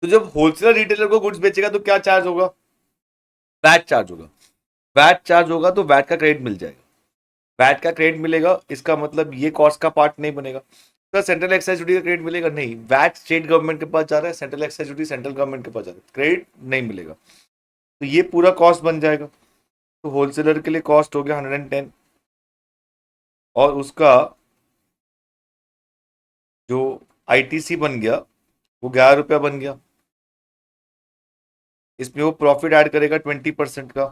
तो जब होलसेलर रिटेलर को गुड्स बेचेगा तो क्या चार्ज होगा? वैट चार्ज होगा। वैट चार्ज होगा तो वैट का क्रेडिट मिल जाएगा। वैट का क्रेडिट मिलेगा, इसका मतलब ये कॉस्ट का पार्ट नहीं बनेगा। तो सेंट्रल एक्साइज ड्यूटी का क्रेडिट मिलेगा नहीं, वैट स्टेट गवर्नमेंट के पास जा रहा है, central excise duty central government के पास जा रहा है, क्रेडिट नहीं मिलेगा। तो ये पूरा कॉस्ट बन जाएगा। तो होलसेलर के लिए कॉस्ट हो गया 110, और उसका जो आईटीसी बन गया वो 11 रुपया बन गया। इसमें वो प्रॉफिट ऐड करेगा 20% का।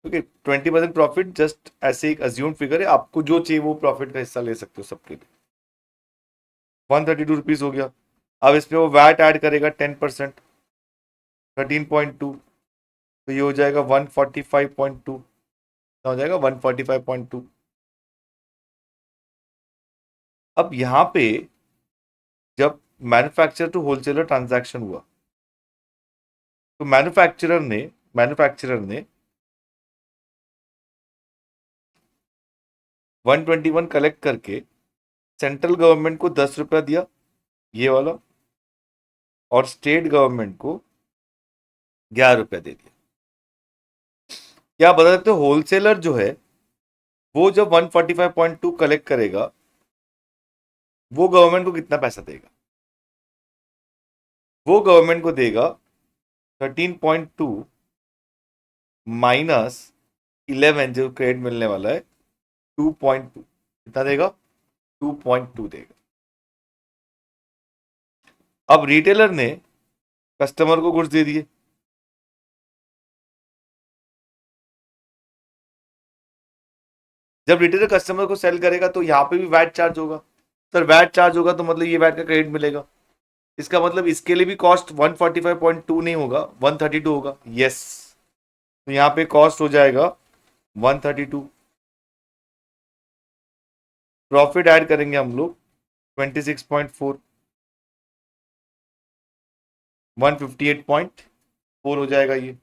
ओके, 20% प्रॉफिट जस्ट ऐसे एक अज्यूम फिगर है, आपको जो चाहिए वो प्रॉफिट का हिस्सा ले सकते हो सबके लिए। 132 रुपीज हो गया। अब इसमें वो वैट ऐड करेगा 10%, 13.2, तो ये हो जाएगा 145.2। हो जाएगा 145.2। अब यहां पे जब मैन्युफैक्चरर टू होलसेलर ट्रांजैक्शन हुआ, तो मैन्युफैक्चरर ने 121 कलेक्ट करके सेंट्रल गवर्नमेंट को 10 रुपया दिया, ये वाला, और स्टेट गवर्नमेंट को 11 रुपया दे दिया। क्या आप बता सकते हो होलसेलर जो है वो जब 145.2 कलेक्ट करेगा वो गवर्नमेंट को कितना पैसा देगा? वो गवर्नमेंट को देगा 13.2 माइनस 11 जो क्रेडिट मिलने वाला है 2.2, कितना देगा? 2.2 देगा। अब रिटेलर ने कस्टमर को गुड्स दे दिए। जब रिटेलर कस्टमर को सेल करेगा तो यहाँ पे भी वैट चार्ज होगा। सर वैट चार्ज होगा तो मतलब ये वैट का क्रेडिट मिलेगा। इसका मतलब इसके लिए भी कॉस्ट 145.2 नहीं होगा, 132 होगा। यस, तो यहाँ पे कॉस्ट हो जाएगा 132। प्रॉफिट ऐड करेंगे हम लोग 26.4, 158.4 हो जाएगा ये।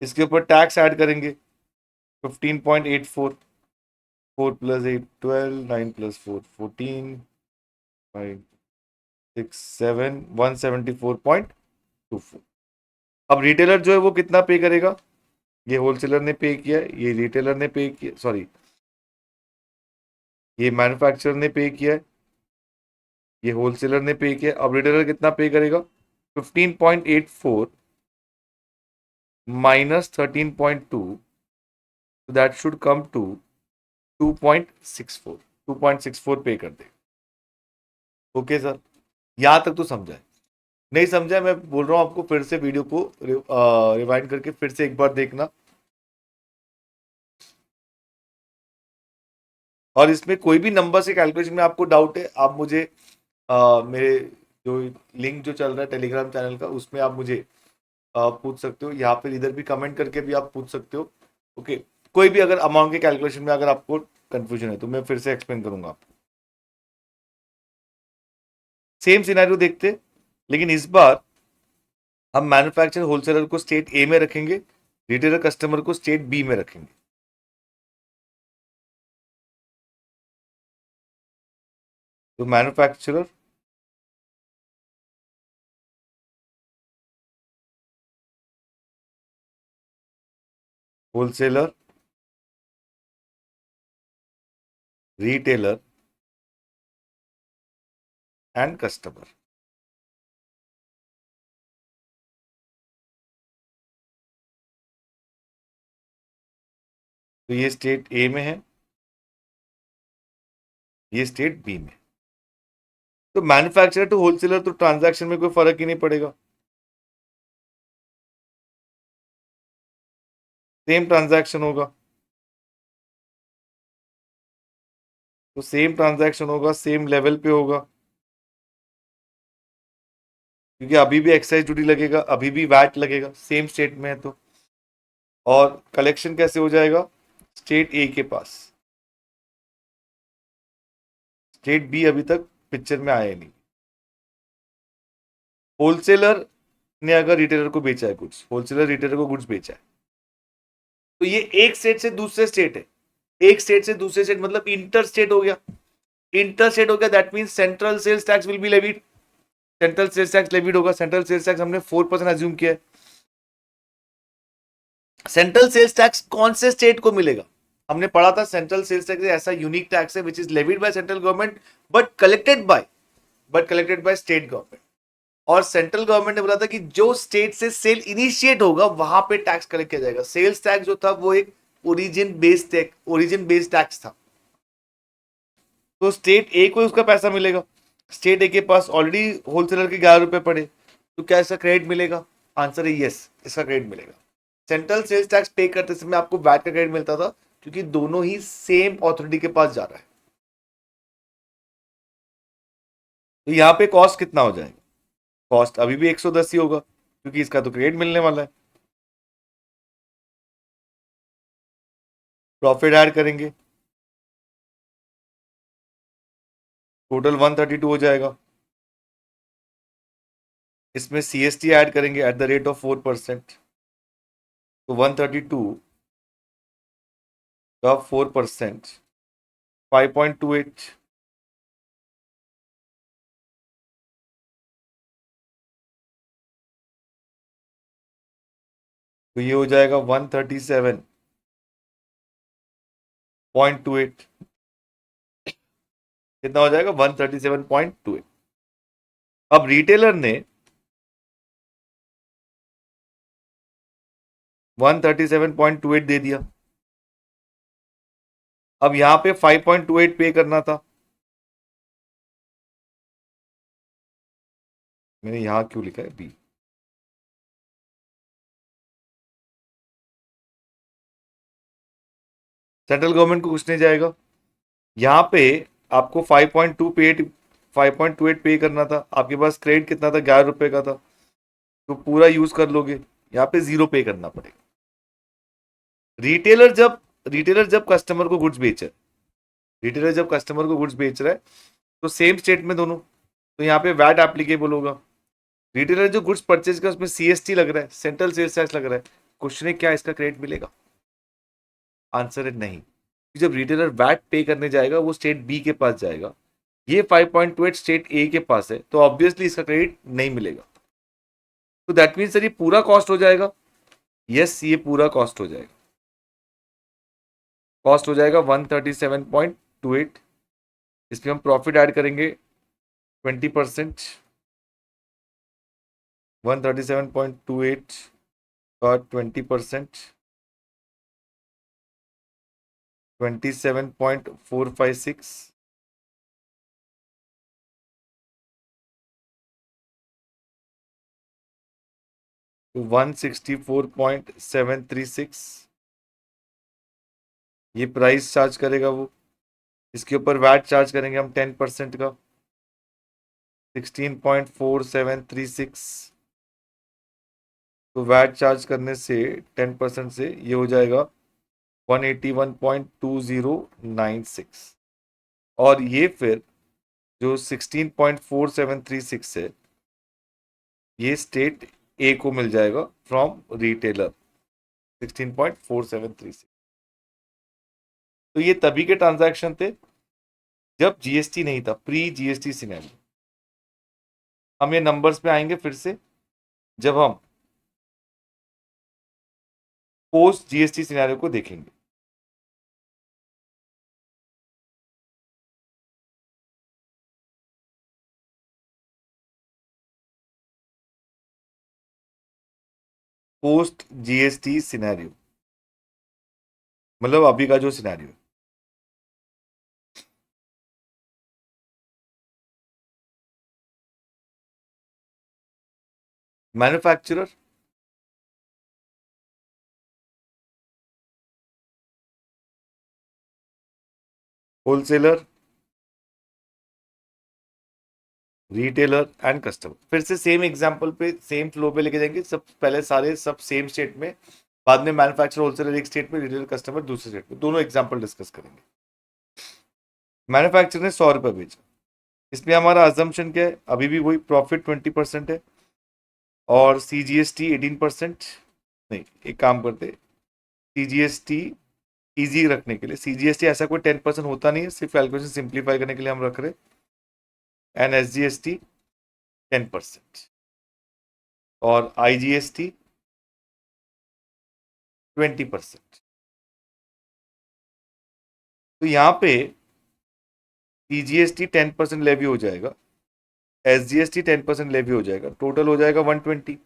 इसके ऊपर टैक्स ऐड करेंगे 15.84, 4 + 8 12, 9 + 4 14, 5 6 7 174.24। अब रिटेलर जो है वो कितना पे करेगा? ये होलसेलर ने पे किया, ये रिटेलर ने पे किया, सॉरी ये मैन्युफैक्चरर ने पे किया, ये होलसेलर ने पे किया। अब रिटेलर कितना पे करेगा? 15.84 minus 13.2, that should come to 2.64। 2.64 पे कर दे। ओके सर, यहां तक तो समझा है? नहीं समझा मैं बोल रहा हूं आपको फिर से वीडियो को रिवाइंड करके फिर से एक बार देखना। और इसमें कोई भी नंबर से कैलकुलेशन में आपको डाउट है, आप मुझे मेरे जो लिंक जो चल रहा है टेलीग्राम चैनल का उसमें आप मुझे पूछ सकते हो, या फिर इधर भी कमेंट करके भी आप पूछ सकते हो। ओके, कोई भी अगर अमाउंट के कैलकुलेशन में अगर आपको कंफ्यूजन है तो मैं फिर से एक्सप्लेन करूंगा आपको। सेम सिनेरियो देखते, लेकिन इस बार हम मैन्युफैक्चर होलसेलर को स्टेट ए में रखेंगे, रिटेलर कस्टमर को स्टेट बी में रखेंगे। तो manufacturer wholesaler retailer and customer, तो ये स्टेट ए में है, ये स्टेट बी में। तो मैन्युफैक्चरर टू होलसेलर तो ट्रांजैक्शन में कोई फर्क ही नहीं पड़ेगा, सेम ट्रांजैक्शन होगा। तो सेम ट्रांजैक्शन होगा, सेम लेवल पे होगा, क्योंकि अभी भी एक्साइज ड्यूटी लगेगा, अभी भी वैट लगेगा, सेम स्टेट में है तो। और कलेक्शन कैसे हो जाएगा? स्टेट ए के पास। स्टेट बी अभी तक पिक्चर में आया ही नहीं। होलसेलर ने अगर रिटेलर को बेचा है गुड्स, होलसेलर रिटेलर को गुड्स बेचा है, तो ये एक स्टेट से दूसरे स्टेट है, एक स्टेट से दूसरे स्टेट मतलब इंटर स्टेट हो गया। इंटर स्टेट हो गया, that mean central sales tax will be levied, central sales tax levied होगा। सेंट्रल सेल्स टैक्स हमने 4% अज्यूम किया है। सेंट्रल सेल्स टैक्स कौन से स्टेट को मिलेगा? हमने पढ़ा था सेंट्रल सेल्स टैक्स ऐसा यूनिक टैक्स है which is levied bye central government but collected by state government. और सेंट्रल गवर्नमेंट ने बोला था कि जो स्टेट से सेल इनिशिएट होगा वहां पे टैक्स कलेक्ट किया जाएगा। सेल्स टैक्स जो था वो एक ओरिजिन बेस्ड टैक्स था। तो स्टेट ए को उसका पैसा मिलेगा, स्टेट ए के पास ऑलरेडी होलसेलर के 11 रुपए पड़े, तो क्या इसका क्रेडिट मिलेगा? आंसर है यस, इसका क्रेडिट मिलेगा। सेंट्रल सेल्स टैक्स पे करते समय आपको वैट का क्रेडिट मिलता था क्योंकि दोनों ही सेम अथॉरिटी के पास जा रहा है। तो यहां पे कॉस्ट कितना हो जाएगा? कॉस्ट अभी भी 110 ही होगा क्योंकि इसका तो क्रेडिट मिलने वाला है। प्रॉफिट ऐड करेंगे, टोटल 132 हो जाएगा। इसमें सीएसटी ऐड करेंगे एट द रेट ऑफ 4%, तो 132 का 4% 5.28, तो ये हो जाएगा 137.28। कितना हो जाएगा? 137.28। अब रिटेलर ने 137.28 दे दिया, अब यहां पे 5.28 पे करना था। मैंने यहां क्यों लिखा है बी? सेंट्रल गवर्नमेंट को कुछ नहीं जाएगा, यहां पे आपको 5.28 पे करना था। आपके पास क्रेडिट कितना था? 11 रुपए का था, तो पूरा यूज कर लोगे, यहाँ पे 0 पे करना पड़ेगा। रिटेलर जब कस्टमर को गुड्स बेच रहा है, रिटेलर जब कस्टमर को गुड्स बेच रहा है तो सेम स्टेट में दोनों, तो यहाँ पे वैट एप्लीकेबल होगा। रिटेलर जो गुड्स परचेज का उसमें सीएसटी लग रहा है, सेंट्रल सेल्स टैक्स लग रहा है। क्वेश्चन है क्या इसका क्रेडिट मिलेगा? आंसर है नहीं। जब रिटेलर वैट पे करने जाएगा वो स्टेट बी के पास जाएगा, ये 5.28 स्टेट ए के पास है, तो ऑब्वियसली इसका क्रेडिट नहीं मिलेगा। तो दैट मीन सर ये पूरा कॉस्ट हो जाएगा? यस, ये पूरा कॉस्ट हो जाएगा। कॉस्ट हो जाएगा 137.28। इसमें हम प्रॉफिट ऐड करेंगे 20%, 137.28 का 20% 27.456, तो 164.736 ये प्राइस चार्ज करेगा वो। इसके ऊपर वैट चार्ज करेंगे हम 10% का, 16.4736, तो वैट चार्ज करने से 10% से ये हो जाएगा 181.2096। और ये फिर जो 16.4736 है ये स्टेट ए को मिल जाएगा फ्रॉम रिटेलर 16.4736। तो ये तभी के ट्रांजैक्शन थे जब जीएसटी नहीं था, प्री जीएसटी सिनेरियो। हम ये नंबर्स पे आएंगे फिर से जब हम पोस्ट जीएसटी सिनेरियो को देखेंगे। पोस्ट जीएसटी सिनेरियो मतलब अभी का जो सिनेरियो है, manufacturer, wholesaler, retailer and customer. फिर से सेम एग्जांपल पे सेम फ्लो पे लेके जाएंगे, सब पहले सारे सब सेम स्टेट में, बाद में मैन्युफैक्चरर होलसेलर एक स्टेट में, रिटेलर कस्टमर दूसरे स्टेट में, दोनों एग्जांपल डिस्कस करेंगे। मैन्युफैक्चरर ने 100 रुपये बेचा, इसमें हमारा अजम्पशन क्या है, अभी भी वही प्रॉफिट 20% है और CGST 18%। नहीं, एक काम करते, CGST इजी रखने के लिए, CGST ऐसा कोई 10% होता नहीं है, सिर्फ कैलकुलेशन सिंप्लीफाई करने के लिए हम रख रहे, एंड SGST 10% और IGST 20%। तो यहाँ पे CGST 10% लेवी हो जाएगा, SGST 10% लेवी हो जाएगा, टोटल हो जाएगा 120।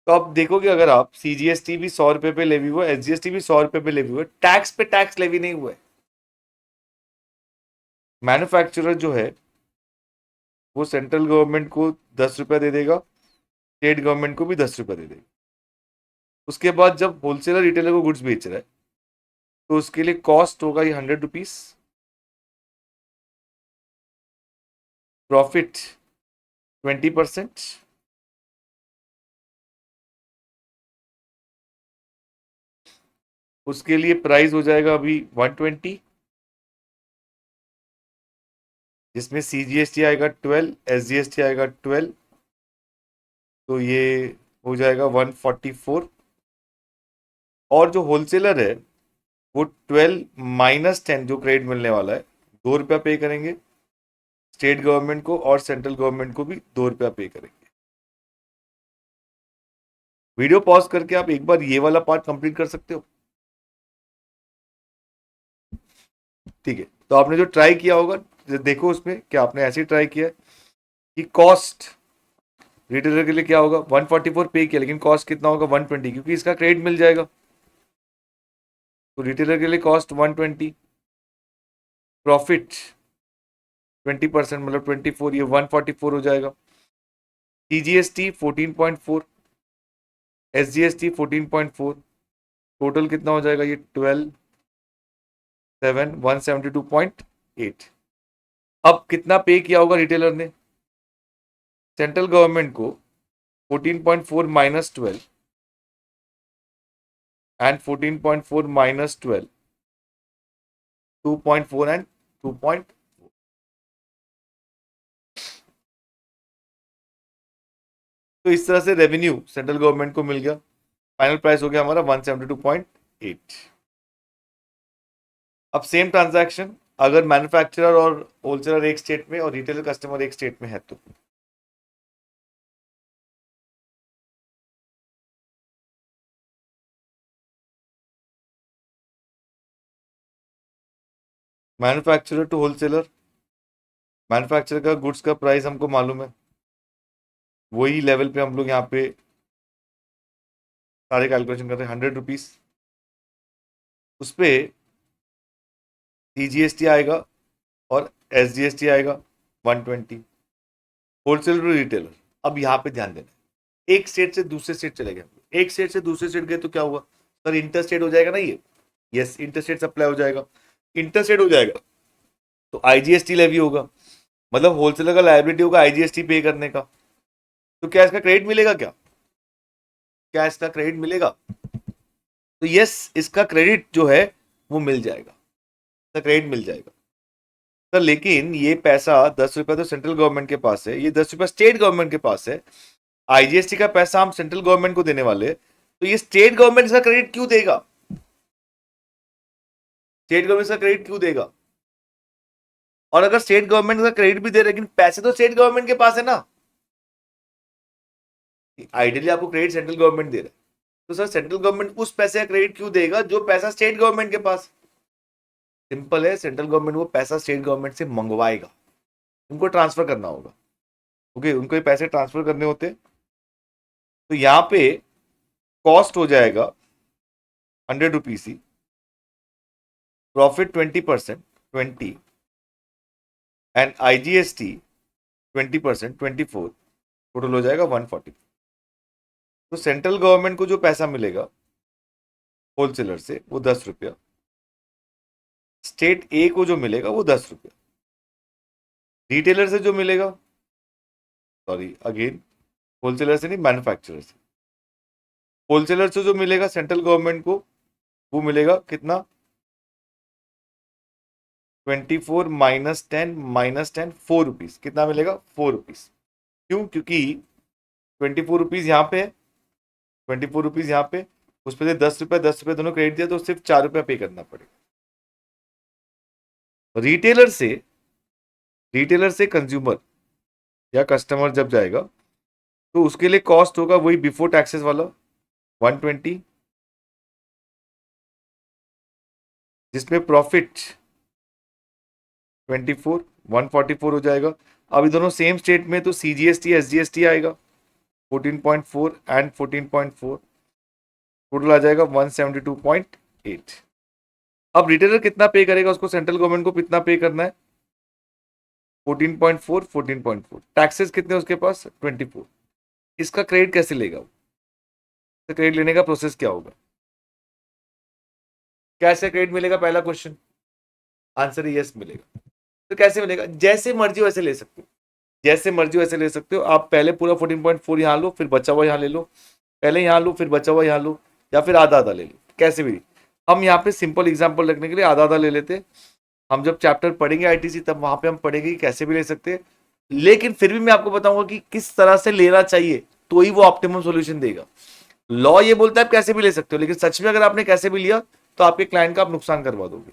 तो आप देखोगे अगर आप CGST भी 100 रुपए पे लेवी हुआ, SGST भी 100 रुपए पे लेवी हुआ, टैक्स पे टैक्स लेवी नहीं हुआ है। मैन्युफैक्चरर जो है वो सेंट्रल गवर्नमेंट को 10 रुपया दे देगा, स्टेट गवर्नमेंट को भी 10 रुपया दे देगा। उसके बाद जब होलसेलर रिटेलर को गुड्स बेच रहा है तो उसके लिए कॉस्ट होगा ये 100 रुपीज, प्रॉफिट 20%, उसके लिए प्राइस हो जाएगा अभी 120, जिसमें CGST आएगा 12, SGST आएगा 12, तो ये हो जाएगा 144। और जो होलसेलर है वो 12 - 10 जो क्रेडिट मिलने वाला है, 2 रुपया पे करेंगे स्टेट गवर्नमेंट को और सेंट्रल गवर्नमेंट को भी 2 रुपया पे करेंगे। वीडियो पॉज करके आप एक बार ये वाला पार्ट कंप्लीट कर सकते हो, ठीक है। तो आपने जो ट्राई किया होगा, देखो उसमें क्या आपने ऐसे ट्राई किया है कि कॉस्ट रिटेलर के लिए क्या होगा, 144 पे किया, लेकिन कॉस्ट कितना होगा 120, क्योंकि इसका क्रेडिट मिल जाएगा। तो रिटेलर के लिए कॉस्ट 120, प्रॉफिट 20%, मतलब 24, ये 144 हो जाएगा। CGST 14.4, SGST 14.4, टोटल कितना हो जाएगा ये 12,7, 172.8। अब कितना पे किया होगा रिटेलर ने सेंट्रल गवर्नमेंट को, 14.4 - 12 एंड 14.4 - 12, 2.4 एंड 2. तो इस तरह से रेवेन्यू सेंट्रल गवर्नमेंट को मिल गया, फाइनल प्राइस हो गया हमारा 172.8। अब सेम ट्रांजैक्शन अगर मैन्युफैक्चरर और होलसेलर एक स्टेट में और रिटेलर कस्टमर एक स्टेट में है तो मैन्युफैक्चरर टू होलसेलर, मैन्युफैक्चरर का गुड्स का प्राइस हमको मालूम है, वही लेवल पे हम लोग यहाँ पे सारे कैलकुलेशन कर रहे हैं, 100 रुपीज। उस पर CGST आएगा और SGST आएगा 120, होलसेलर टू रिटेलर। अब यहाँ पे ध्यान देना, एक स्टेट से दूसरे स्टेट चले गए, एक स्टेट से दूसरे स्टेट गए तो क्या हुआ सर, इंटर स्टेट हो जाएगा ना ये, यस इंटर स्टेट सप्लाई हो जाएगा, इंटर स्टेट हो जाएगा तो IGST लेवी होगा, मतलब होलसेलर का लायबिलिटी होगा IGST पे करने का। तो क्या इसका क्रेडिट मिलेगा, क्या इसका क्रेडिट मिलेगा, तो यस इसका क्रेडिट जो है वो मिल जाएगा, इसका क्रेडिट मिल जाएगा सर। लेकिन ये पैसा 10 रुपया तो सेंट्रल गवर्नमेंट के पास है, ये 10 रुपया स्टेट गवर्नमेंट के पास है, IGST का पैसा हम सेंट्रल गवर्नमेंट को देने वाले, तो ये स्टेट गवर्नमेंट इसका क्रेडिट क्यों देगा, स्टेट गवर्नमेंट इसका क्रेडिट क्यों देगा। और अगर स्टेट गवर्नमेंट का क्रेडिट भी दे रहे, लेकिन पैसे तो स्टेट गवर्नमेंट के पास है ना, आइडियली आपको क्रेडिट सेंट्रल गवर्नमेंट दे रहा है, तो सर सेंट्रल गवर्नमेंट उस पैसे का क्रेडिट क्यों देगा जो पैसा स्टेट गवर्नमेंट के पास। सिंपल है, सेंट्रल गवर्नमेंट वो पैसा स्टेट गवर्नमेंट से मंगवाएगा, उनको ट्रांसफर करना होगा, ओके उनको ये पैसे ट्रांसफर करने होते। तो यहाँ पे कॉस्ट हो जाएगा 100 rupees he, profit 20%, 20 and IGST 20%, 24, total हो जाएगा 140। तो सेंट्रल गवर्नमेंट को जो पैसा मिलेगा होलसेलर से वो 10 रुपया, स्टेट ए को जो मिलेगा वो 10 रुपया, रिटेलर से जो मिलेगा, सॉरी अगेन होलसेलर से नहीं मैन्युफैक्चरर से, होलसेलर से जो मिलेगा सेंट्रल गवर्नमेंट को वो मिलेगा कितना 24 -10 4 रुपीज, कितना मिलेगा? 4 रुपीज। क्यों? क्योंकि 24 रुपीज यहाँ पे है, 24 रुपीज यहाँ पे, उस पे से 10 रुपये 10 रुपये दोनों क्रेडिट दिया, तो सिर्फ 4 रुपया पे करना पड़ेगा। रिटेलर से कंज्यूमर या कस्टमर जब जाएगा तो उसके लिए कॉस्ट होगा वही बिफोर टैक्सेस वाला 120, जिसमें प्रॉफिट 24 144 हो जाएगा। अब ये दोनों सेम स्टेट में तो सीजीएसटी एसजीएसटी आएगा 14.4 एंड 14.4, टोटल आ जाएगा 172.8। अब रिटेलर कितना पे करेगा? उसको सेंट्रल गवर्नमेंट को कितना पे करना है? 14.4 14.4। टैक्सेस कितने उसके पास? 24। इसका क्रेडिट कैसे लेगा वो? तो क्रेडिट लेने का प्रोसेस क्या होगा? कैसे क्रेडिट मिलेगा? पहला क्वेश्चन, आंसर यस मिलेगा। तो कैसे मिलेगा? जैसे मर्जी वैसे ले सकते हो, जैसे मर्जी वैसे ले सकते हो। आप पहले पूरा 14.4 यहाँ लो, फिर बचा हुआ यहाँ ले लो, पहले यहाँ लो फिर बचा हुआ यहाँ लो, या फिर आधा आधा ले लो, कैसे भी। हम यहाँ पे सिंपल एग्जांपल रखने के लिए आधा आधा ले लेते। हम जब चैप्टर पढ़ेंगे आईटीसी तब वहां पे हम पढ़ेंगे कि कैसे भी ले सकते हैं, लेकिन फिर भी मैं आपको बताऊंगा कि किस तरह से लेना चाहिए, तो ही वो ऑप्टिमम सॉल्यूशन देगा। लॉ ये बोलता है आप कैसे भी ले सकते हो, लेकिन सच में अगर आपने कैसे भी लिया तो आपके क्लाइंट का आप नुकसान करवा दोगे।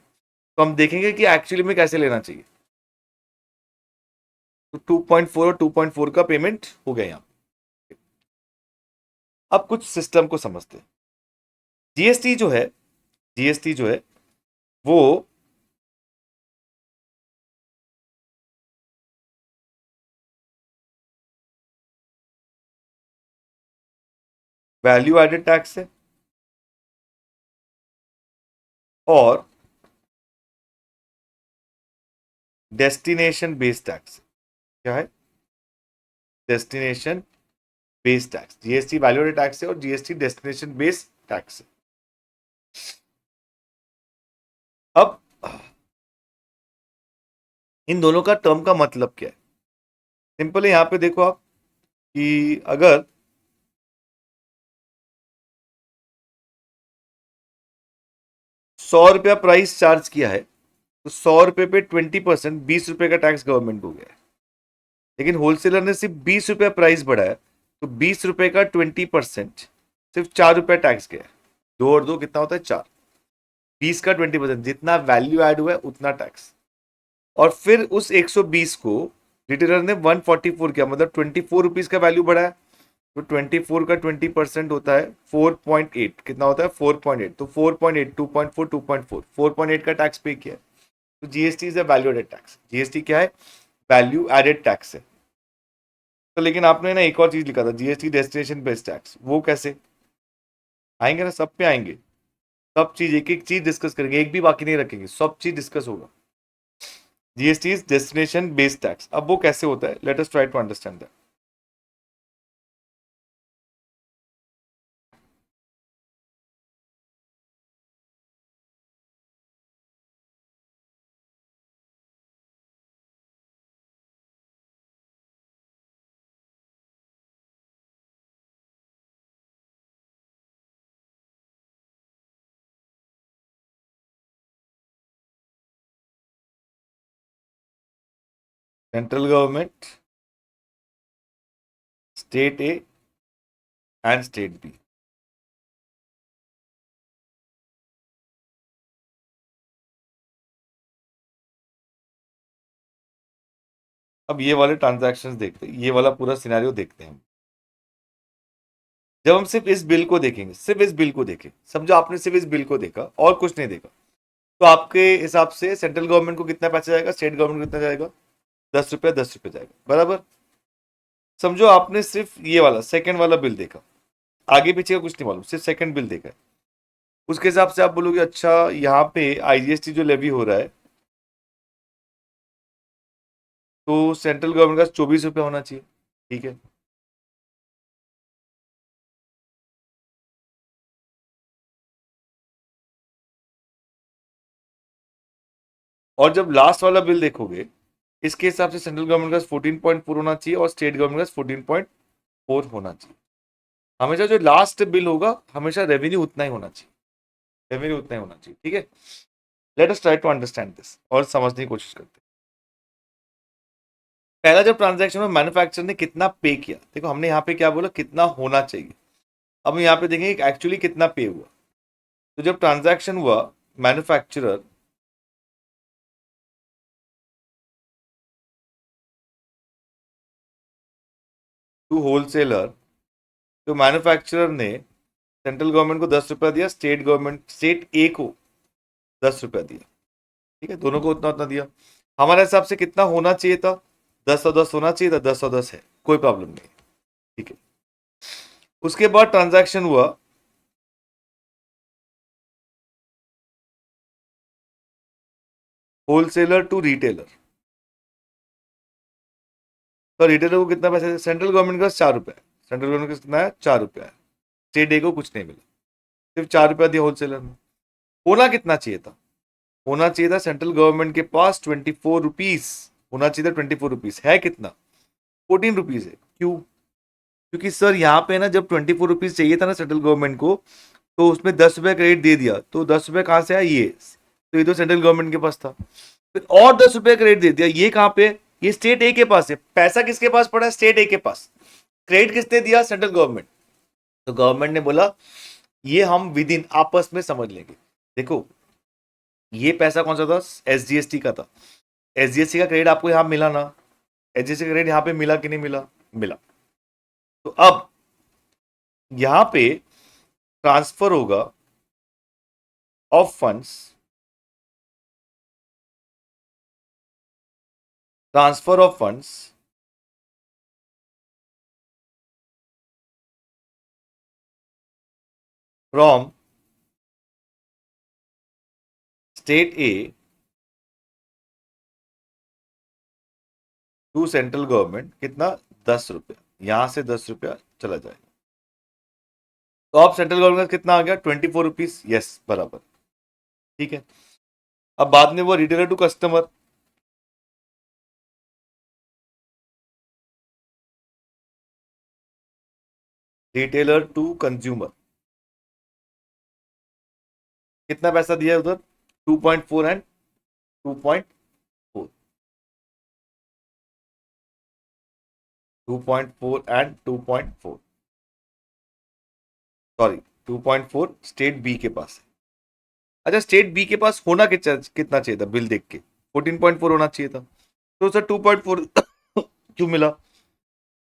तो हम देखेंगे कि एक्चुअली में कैसे लेना चाहिए। तो 2.4 और 2.4 का पेमेंट हो गया यहाँ। अब कुछ सिस्टम को समझते हैं। जीएसटी जो है, जीएसटी जो है वो वैल्यू एडेड टैक्स है और डेस्टिनेशन बेस्ड टैक्स। क्या है? Destination based tax. GST value added tax है और जीएसटी डेस्टिनेशन बेस्ड टैक्स है। अब इन दोनों का टर्म का मतलब क्या है? सिंपल है, यहां पे देखो आप कि अगर 100 रुपया प्राइस चार्ज किया है तो 100 रुपए पे 20% 20 रुपए का टैक्स गवर्नमेंट को गया है। लेकिन होलसेलर ने सिर्फ 20 रुपया प्राइस बढ़ाया तो 20 रुपए का 20% सिर्फ 4 रुपया टैक्स गया है। दो और दो कितना होता है? 4। 20 का 20%, जितना वैल्यू ऐड हुआ है उतना टैक्स। और फिर उस 120 को रिटेलर ने 144 किया, मतलब 24 रुपीज का वैल्यू बढ़ाया, तो 24 का 20% होता है 4.8। कितना होता है? 4.8। तो 4.8 2.4 2.4 4.8 का टैक्स पे किया है। तो GST is a value added tax. GST क्या है? वैल्यू एडेड टैक्स है। तो लेकिन आपने ना एक और चीज लिखा था, जीएसटी डेस्टिनेशन बेस्ड टैक्स, वो कैसे आएंगे? ना सब पे आएंगे, सब चीज एक एक चीज डिस्कस करेंगे, एक भी बाकी नहीं रखेंगे, सब चीज डिस्कस होगा। GST is destination based tax. अब वो कैसे होता है? Let us try to understand that. Central government, state A and state B. अब ये वाले ट्रांजैक्शंस देखते हैं, ये वाला पूरा सिनेरियो देखते हैं। जब हम सिर्फ इस बिल को देखेंगे, सिर्फ इस बिल को देखें, समझो आपने सिर्फ इस बिल को देखा और कुछ नहीं देखा, तो आपके हिसाब से सेंट्रल गवर्नमेंट को कितना पैसा जाएगा, स्टेट गवर्नमेंट को कितना जाएगा? 10 रुपया 10 रुपये जाएगा, बराबर। समझो आपने सिर्फ ये वाला सेकंड वाला बिल देखा, आगे पीछे का कुछ नहीं मालूम, सिर्फ सेकंड बिल देखा है। उसके हिसाब से आप बोलोगे अच्छा यहाँ पे आईजीएसटी जो लेवी हो रहा है तो सेंट्रल गवर्नमेंट का 24 रुपया होना चाहिए, ठीक है। और जब लास्ट वाला बिल देखोगे, इसके हिसाब से सेंट्रल गवर्नमेंट का 14.4 होना चाहिए और स्टेट गवर्नमेंट का 14.4 होना चाहिए। हमेशा जो लास्ट बिल होगा हमेशा रेवेन्यू उतना ही होना चाहिए, रेवेन्यू उतना ही होना चाहिए, ठीक है। Let us try to understand this और समझने की कोशिश करते हैं। पहला जब ट्रांजैक्शन में मैन्युफैक्चरर ने कितना पे किया, देखो हमने यहाँ पे क्या बोला, कितना होना चाहिए। अब हम यहाँ पे देखेंगे एक्चुअली कितना पे हुआ। तो जब ट्रांजैक्शन हुआ मैन्युफैक्चरर टू होलसेलर, तो मैन्युफैक्चरर ने सेंट्रल गवर्नमेंट को 10 रुपया दिया, स्टेट ए को 10 रुपया दिया, ठीक है, दोनों को उतना उतना दिया। हमारे हिसाब से कितना होना चाहिए था, 10 और 10 होना चाहिए था, 10 और 10 है, कोई प्रॉब्लम नहीं, ठीक है। उसके बाद ट्रांजैक्शन हुआ होलसेलर टू रिटेलर, तो रिटेलर को कितना पैसा, सेंट्रल गवर्नमेंट का 4 रुपया, सेंट्रल गवर्नमेंट का कितना है, 4 रुपया है, स्टेट ए को कुछ नहीं मिला, सिर्फ 4 रुपया दिया होलसेलर ने। होना कितना चाहिए था, होना चाहिए था सेंट्रल गवर्नमेंट के पास 24 रुपीज, होना चाहिए था 24 रुपीज, है कितना, 14 रुपीज है। क्यों, क्योंकि सर यहाँ पे ना जब 24 रुपीज चाहिए था ना सेंट्रल गवर्नमेंट को, तो उसमें 10 रुपया क्रेडिट दे दिया, तो 10 रुपया कहाँ से आया, ये तो ये तो सेंट्रल गवर्नमेंट के पास था। फिर और 10 रुपया क्रेडिट दे दिया, ये कहाँ पे, ये स्टेट ए के पास है, पैसा किसके पास पड़ा है, स्टेट ए के पास, क्रेडिट किसने दिया, सेंट्रल गवर्नमेंट। तो गवर्नमेंट ने बोला ये हम विद इन आपस में समझ लेंगे। देखो ये पैसा कौन सा था, एसजीएसटी का था, एसजीएसटी का क्रेडिट आपको यहां मिला ना, एसजीएसटी का क्रेडिट यहां पे मिला कि नहीं मिला, मिला। तो अब यहां पे ट्रांसफर होगा of funds, transfer of funds from state A to central government, कितना, 10 रुपया, यहां से 10 रुपया चला जाएगा। तो अब सेंट्रल गवर्नमेंट का कितना आ गया, 24 रुपीज, यस बराबर, ठीक है। अब बाद में वो retailer to customer, retailer to consumer, कितना पैसा दिया है उधर, 2.4 and 2.4, 2.4 and 2.4, sorry 2.4 state B के पास है। अच्छा स्टेट बी के पास होना कितना चाहिए था, बिल देख के 14.4 होना चाहिए था, तो सर 2.4 क्यों मिला,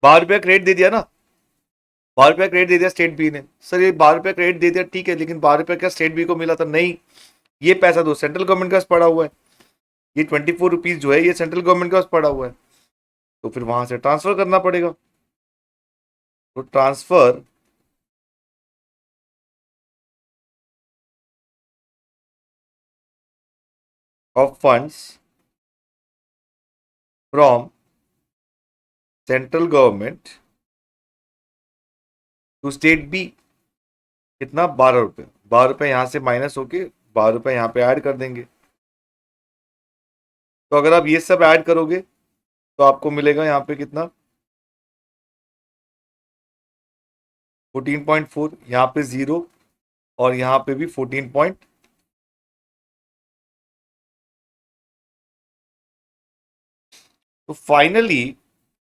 12 रुपया क्रेडिट दे दिया ना, 12 रुपया क्रेडिट दे दिया स्टेट बी ने, सर ये 12 रुपया क्रेडिट दे दिया ठीक है, लेकिन 12 रुपया क्या स्टेट बी को मिला था, नहीं, ये पैसा तो सेंट्रल गवर्नमेंट के पास पड़ा हुआ है, ये 24 रुपीज जो है ये सेंट्रल गवर्नमेंट के पास पड़ा हुआ है, तो फिर वहां से ट्रांसफर करना पड़ेगा। तो transfer of funds from central government to state B, कितना, 12 रुपये, 12 रुपये यहां से माइनस होके 12 रुपये यहां पे ऐड कर देंगे। तो अगर आप ये सब ऐड करोगे तो आपको मिलेगा यहाँ पे कितना, 14.4, यहाँ पे 0 और यहाँ पे भी 14 तो फाइनली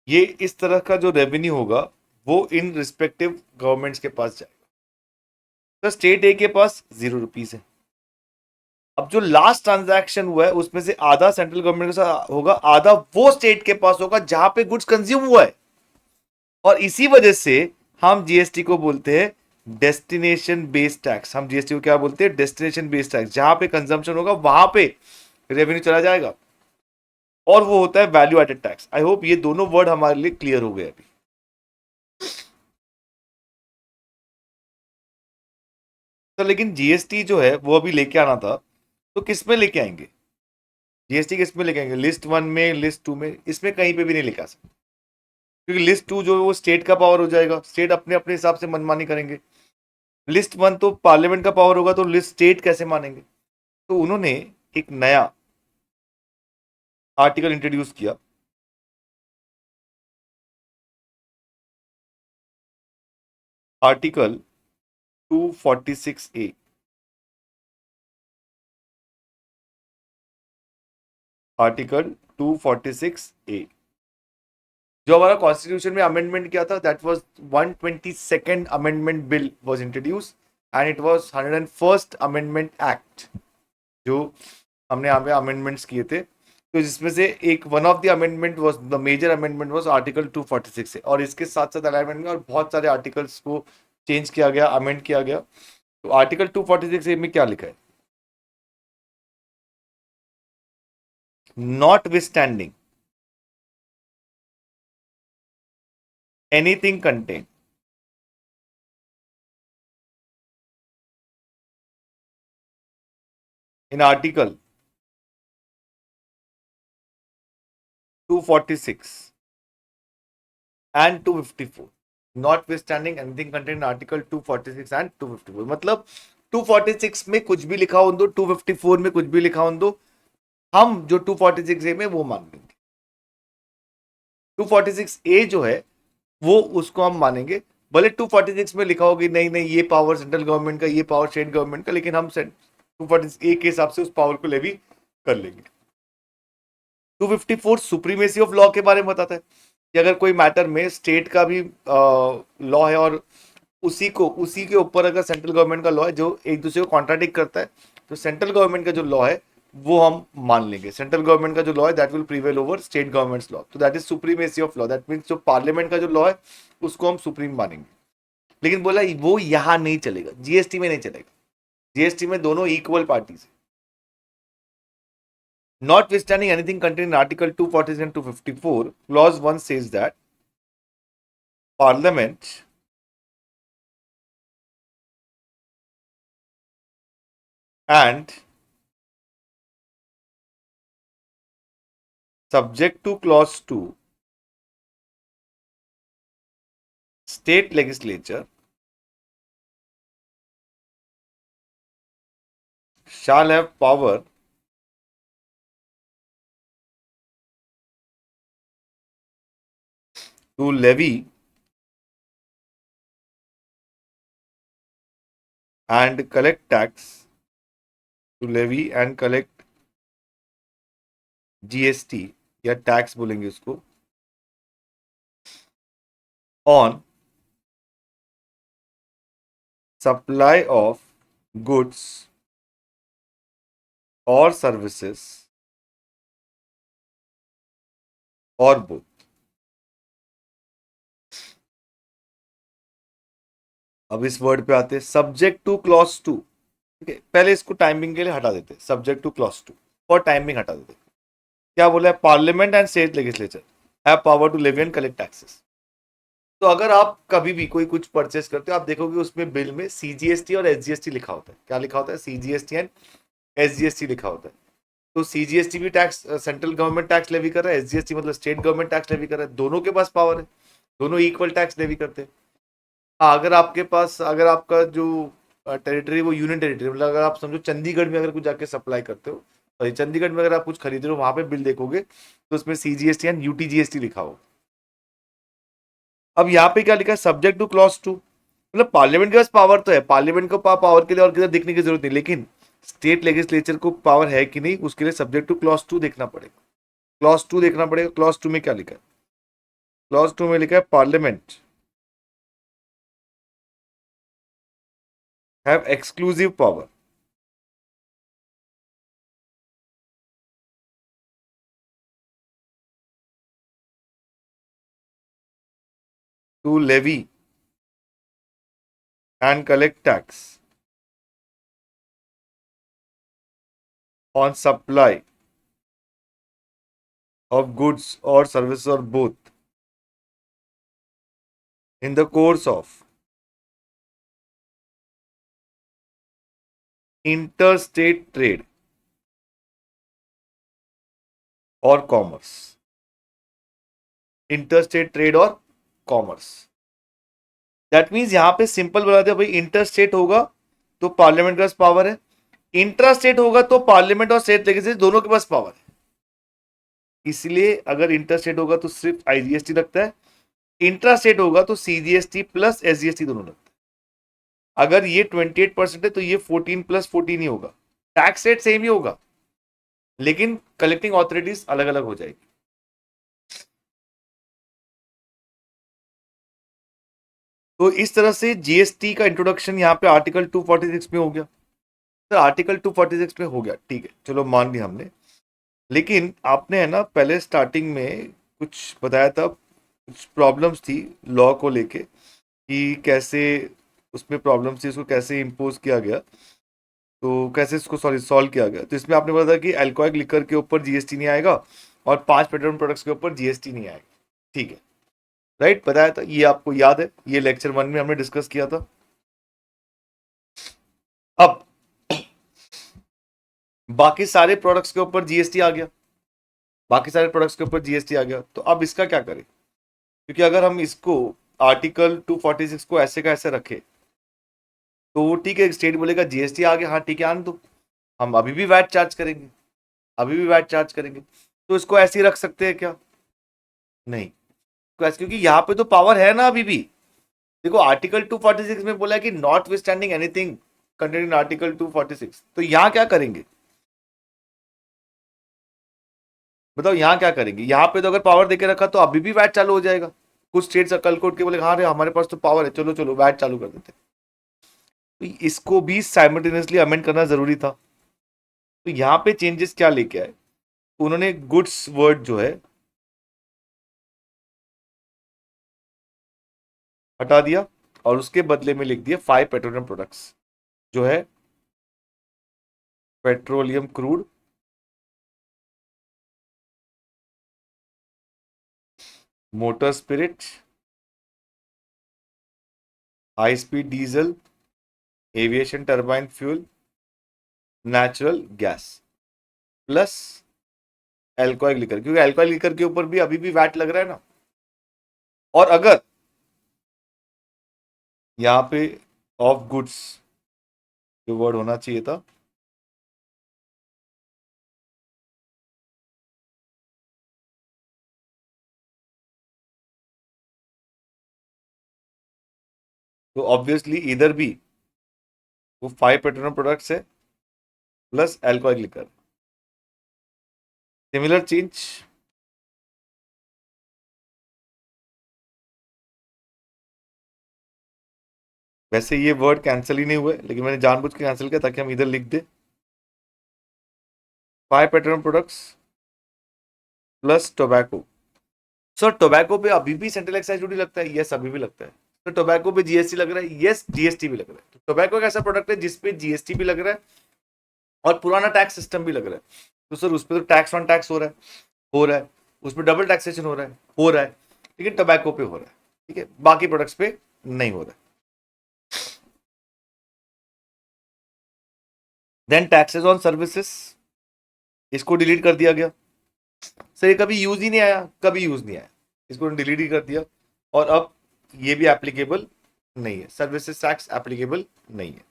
ये इस तरह का जो रेवेन्यू होगा वो इन रिस्पेक्टिव गवर्नमेंट्स के पास जाएगा। तो स्टेट ए के पास 0 रुपीज है। अब जो लास्ट ट्रांजैक्शन हुआ है उसमें से आधा सेंट्रल गवर्नमेंट के साथ होगा, आधा वो स्टेट के पास होगा जहां पे गुड्स कंज्यूम हुआ है, और इसी वजह से हम जीएसटी को बोलते हैं डेस्टिनेशन बेस्ड टैक्स। हम जीएसटी को क्या बोलते हैं, डेस्टिनेशन बेस्ड टैक्स, जहां पे कंजम्पशन होगा वहां पे रेवेन्यू चला जाएगा, और वो होता है value added tax. I hope ये दोनों वर्ड हमारे लिए क्लियर हो गए अभी। तो लेकिन जीएसटी जो है वो अभी लेके आना था, तो किस में लेके आएंगे, जीएसटी किस में लेके आएंगे, लिस्ट 1 में, लिस्ट 2 में, इसमें कहीं पे भी नहीं लेके आ सकते, क्योंकि लिस्ट 2 जो है वो स्टेट का पावर हो जाएगा, स्टेट अपने अपने हिसाब से मनमानी करेंगे। लिस्ट 1 तो पार्लियामेंट का पावर होगा, तो लिस्ट स्टेट कैसे मानेंगे। तो उन्होंने एक नया आर्टिकल इंट्रोड्यूस किया, आर्टिकल 246A। आर्टिकल 246A, जो हमारा कॉन्स्टिट्यूशन में अमेंडमेंट किया था, that was 122nd amendment bill was introduce and it was 101st amendment act, जो हमने यहाँ पे अमेंडमेंट्स किए थे। तो जिसमें से एक one of the amendment was, the major amendment was article 246 है, और इसके साथ साथ अलाइनमेंट में और बहुत सारे आर्टिकल्स को चेंज किया गया, अमेंड किया गया। तो आर्टिकल 246 में क्या लिखा है? Not withstanding anything contain in article 246 and 254, notwithstanding anything contained in article 246 and 254, मतलब 246 में कुछ भी लिखा हो दो, 254 में कुछ भी लिखा हो दो, हम जो 246 ए में वो मान लेंगे। 246 ए जो है वो उसको हम मानेंगे, भले 246 में लिखा होगी नहीं नहीं ये पावर सेंट्रल गवर्नमेंट का, ये पावर स्टेट गवर्नमेंट का, लेकिन हम 246 ए के हिसाब से उस पावर को लेवी कर लेंगे। 254 सुप्रीमेसी ऑफ लॉ के बारे में बताता है कि अगर कोई मैटर में स्टेट का भी लॉ है और उसी के ऊपर अगर सेंट्रल गवर्नमेंट का लॉ है जो एक दूसरे को कॉन्ट्राडिक्ट करता है, तो सेंट्रल गवर्नमेंट का जो लॉ है वो हम मान लेंगे। सेंट्रल गवर्नमेंट का जो लॉ है that will prevail over state governments law, तो that is supremacy of law. That means जो पार्लियामेंट का जो लॉ है उसको हम सुप्रीम मानेंगे। लेकिन बोला वो यहां नहीं चलेगा, जीएसटी में नहीं चलेगा। जीएसटी में दोनों इक्वल पार्टीज है। Notwithstanding anything contained in Article 240 and 254, Clause 1 says that Parliament and subject to Clause 2, state legislature shall have power to levy and collect tax, to levy and collect GST या tax बोलेंगे उसको, on supply of goods or services or both। अब इस word पे आते हैं, subject two clause 2। ठीक है, पहले इसको टाइमिंग के लिए हटा देते हैं, सब्जेक्ट टू क्लॉज 2 और टाइमिंग हटा देते हैं। क्या बोला है? Parliament and state legislature have power to levy and collect taxes. तो अगर आप कभी भी कोई कुछ परचेस करते हो, आप देखोगे उसमें बिल में सीजीएसटी और एसजीएसटी लिखा होता है। क्या लिखा होता है? सीजीएसटी एंड एसजीएसटी लिखा होता है। तो सीजीएसटी भी tax, central government tax levy कर रहा है, एसजीएसटी मतलब स्टेट गवर्नमेंट टैक्स लेवी कर रहा है। दोनों के पास पावर है, दोनों इक्वल टैक्स लेवी करते हैं। हाँ, अगर आपके पास, अगर आपका जो टेरिटरी वो यूनियन टेरिटरी, मतलब अगर आप समझो चंडीगढ़ में अगर कुछ जाके सप्लाई करते हो, तो चंडीगढ़ में अगर आप कुछ खरीद रहे हो, वहां पे बिल देखोगे तो उसमें सीजीएसटी एंड यूटीजीएसटी लिखा हो। अब यहाँ पे क्या लिखा है? सब्जेक्ट टू क्लॉज 2, मतलब पार्लियामेंट के पास पावर तो है, पार्लियामेंट को पावर के लिए और किधर देखने की जरूरत नहीं, लेकिन स्टेट लेजिस्लेचर को पावर है कि नहीं उसके लिए सब्जेक्ट टू क्लॉज 2 देखना पड़ेगा। क्लॉज 2 देखना पड़ेगा। क्लॉज 2 में क्या लिखा है? क्लॉज 2 में लिखा है parliament have exclusive power to levy and collect tax on supply of goods or services or both in the course of interstate trade or commerce। Interstate trade और कॉमर्स, दैट मीन्स यहां पे simple बता दिया भाई, interstate होगा तो parliament के पास पावर है, इंट्रास्टेट होगा तो पार्लियामेंट और स्टेट लेजिस्लेचर दोनों के पास पावर है। इसलिए अगर इंटरस्टेट होगा तो सिर्फ आईजीएसटी लगता है, इंट्रास्टेट होगा तो सीजीएसटी प्लस एसजीएसटी दोनों लगता है। अगर ये 28% है तो ये 14 + 14 ही होगा, टैक्स रेट सेम ही होगा। लेकिन कलेक्टिंग ऑथोरिटीज अलग अलग हो जाएगी। तो इस तरह से जीएसटी का इंट्रोडक्शन यहाँ पे आर्टिकल 246 में हो गया। सर आर्टिकल 246 में हो गया, ठीक है, चलो मान लिया हमने। लेकिन आपने है ना पहले स्टार्टिंग में कुछ बताया था, कुछ प्रॉब्लम्स थी लॉ को लेके कि कैसे उसमें प्रॉब्लम्स थी, उसको कैसे इम्पोज किया गया, तो कैसे इसको सॉरी सॉल्व किया गया। तो इसमें आपने बताया कि अल्कोहलिक लिकर के ऊपर जीएसटी नहीं आएगा और 5 पेट्रोलियम प्रोडक्ट्स के ऊपर जीएसटी नहीं आएगा, ठीक है, राइट, बताया था, ये आपको याद है, ये लेक्चर 1 में हमने डिस्कस किया था। अब बाकी सारे प्रोडक्ट्स के ऊपर जीएसटी आ गया, बाकी सारे प्रोडक्ट्स के ऊपर जीएसटी आ गया, तो अब इसका क्या करें? क्योंकि अगर हम इसको आर्टिकल 246 को ऐसे का ऐसे रखें तो ठीक है, स्टेट बोलेगा जीएसटी आ गया, हाँ ठीक है आने दो, हम अभी भी वैट चार्ज करेंगे, अभी भी वैट चार्ज करेंगे। तो इसको ऐसे ही रख सकते हैं क्या? नहीं, क्योंकि यहाँ पे तो पावर है ना अभी भी। देखो आर्टिकल 246 में बोला है कि not withstanding anything contained in article 246, तो यहाँ क्या करेंगे बताओ, यहाँ क्या करेंगे? यहाँ पे तो अगर पावर देके रखा तो अभी भी वैट चालू हो जाएगा। कुछ स्टेट्स कल को उठ के बोले हाँ रे हमारे पास तो पावर है, चलो चलो वैट चालू कर देते। तो इसको भी साइमल्टेनियसली अमेंड करना जरूरी था। तो यहाँ पे चेंजेस क्या लेके आए उन्होंने? गुड्स वर्ड जो है हटा दिया और उसके बदले में लिख दिया 5 पेट्रोलियम प्रोडक्ट्स, जो है petroleum crude, motor spirit, high speed diesel, aviation turbine fuel, natural gas, plus alcoholic liquor, क्योंकि एल्कोहलिक लिकर के ऊपर भी अभी भी वैट लग रहा है ना। और अगर यहाँ पे ऑफ गुड्स जो वर्ड होना चाहिए था, तो ऑब्वियसली इधर भी वो 5 पेट्रोलियम प्रोडक्ट्स है plus alcoholic liquor. Similar change, वैसे ये वर्ड कैंसिल ही नहीं हुए, लेकिन मैंने जानबूझ के कैंसिल किया ताकि हम इधर लिख दे 5 petroleum products plus tobacco. Sir tobacco पे अभी भी सेंट्रल एक्साइज ड्यूटी लगता है? यस अभी भी लगता है। तो टोबैको पे जीएसटी लग रहा है? यस जीएसटी भी लग रहा है। तो टोबैको एक ऐसा प्रोडक्ट है जिसपे जीएसटी भी लग रहा है और पुराना टैक्स सिस्टम भी लग रहा है। तो सर उस पर तो टैक्स ऑन टैक्स हो रहा है, हो रहा है, उसमें डबल टैक्सेशन हो रहा है, हो रहा है, लेकिन टोबैको पे हो रहा है, ठीक है, बाकी प्रोडक्ट्स पे नहीं हो रहा है। देन टैक्सेस ऑन सर्विसेज, इसको डिलीट कर दिया गया। सर ये कभी यूज ही नहीं आया, कभी यूज नहीं आया, इसको डिलीट ही कर दिया। और अब ये भी एप्लीकेबल नहीं है, सर्विसेज टैक्स एप्लीकेबल नहीं है।